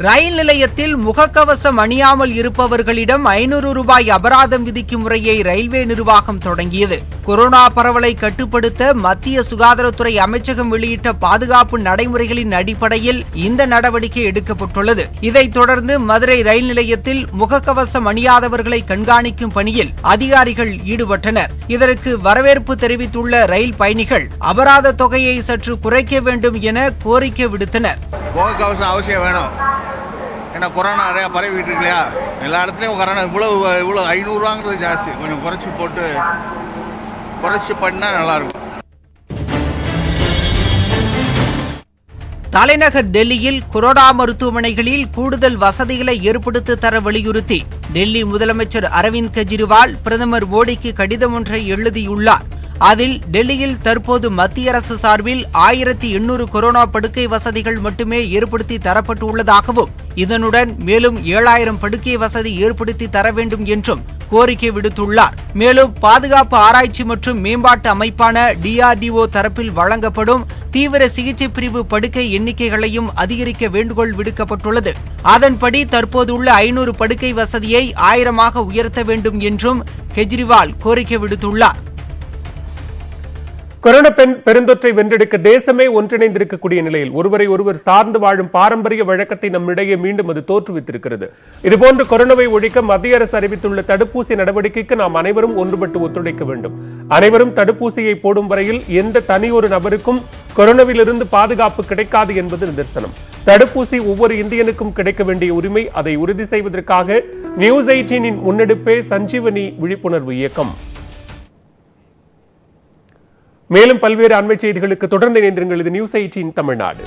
ரயில் நிலையத்தில் முகக்கவசம் அணியாமல் இருப்பவர்களிடம் 500 ரூபாய் அபராதம் விதிக்கும் முறையை ரயில்வே நிர்வாகம் தொடங்கியது. கொரோனா பரவலை கட்டுப்படுத்த மத்திய சுகாதாரத்துறை அமைச்சகம் வெளியிட்ட பாதுகாப்பு நடைமுறைகளின் அடிப்படையில் இந்த நடவடிக்கை எடுக்கப்பட்டுள்ளது. இதைத் தொடர்ந்து மதுரை ரயில் நிலையத்தில் முகக்கவசம் அணியாதவர்களை கண்காணிக்கும் பணியில் அதிகாரிகள் ஈடுபட்டனர். இதற்கு வரவேற்பு தெரிவித்துள்ள ரயில் பயணிகள் அபராத தொகையை சற்று குறைக்க வேண்டும் என கோரிக்கை விடுத்தனர். முகக்கவசம் அவசியம் வேணும். ஏன்னா கொரோனா நிறையா பரவிட்டு இருக்கு இல்லையா, எல்லா இடத்துலையும் கொரோனா இவ்வளோ 500 ரூபாங்கிறது ஜாஸ்தி. கொஞ்சம் குறைச்சி பண்ணால் நல்லாயிருக்கும். தலைநகர் டெல்லியில் கொரோனா மருத்துவமனைகளில் கூடுதல் வசதிகளை ஏற்படுத்தி தர வலியுறுத்தி டெல்லி முதலமைச்சர் அரவிந்த் கெஜ்ரிவால் பிரதமர் மோடிக்கு கடிதம் ஒன்றை எழுதியுள்ளார். அதில் டெல்லியில் தற்போது மத்திய அரசு சார்பில் 1800 கொரோனா படுக்கை வசதிகள் மட்டுமே ஏற்படுத்தி தரப்பட்டுள்ளதாகவும் இதனுடன் மேலும் 7000 படுக்கை வசதி ஏற்படுத்தி தர வேண்டும் என்றும் கோரிக்கை விடுத்துள்ளார். மேலும் பாதுகாப்பு ஆராய்ச்சி மற்றும் மேம்பாட்டு அமைப்பான DRDO தரப்பில் வழங்கப்படும் தீவிர சிகிச்சை பிரிவு படுக்கை எண்ணிக்கைகளையும் அதிகரிக்க வேண்டுகோள் விடுக்கப்பட்டுள்ளது. அதன்படி தற்போதுள்ள 500 படுக்கை வசதியை 1000 உயர்த்த வேண்டும் என்றும் கெஜ்ரிவால் கோரிக்கை விடுத்துள்ளார். கொரோனா பெருந்தொற்றை வென்றெடுக்க தேசமே ஒன்றிணைந்திருக்கக்கூடிய நிலையில் ஒருவரை ஒருவர் சார்ந்து வாழும் பாரம்பரிய வழக்கத்தை நம்மிடையே மீண்டும் அது தோற்றுவித்திருக்கிறது. இதுபோன்று கொரோனாவை ஒழிக்க மத்திய அரசு அறிவித்துள்ள தடுப்பூசி நடவடிக்கைக்கு நாம் அனைவரும் ஒன்றுபட்டு ஒத்துழைக்க வேண்டும். அனைவரும் தடுப்பூசியை போடும் வரையில் எந்த தனி ஒரு நபருக்கும் கொரோனாவிலிருந்து பாதுகாப்பு கிடைக்காது என்பது நிதர்சனம். தடுப்பூசி ஒவ்வொரு இந்தியனுக்கும் கிடைக்க வேண்டிய உரிமை. அதை உறுதி செய்வதற்காக நியூஸ் 18 முன்னெடுப்பே சஞ்சீவனி விழிப்புணர்வு இயக்கம். மேலும் பல்வேறு அண்மை செய்திகளுக்கு தொடர்ந்து இணைந்திருங்கள். இது நியூஸ் 18 தமிழ்நாடு.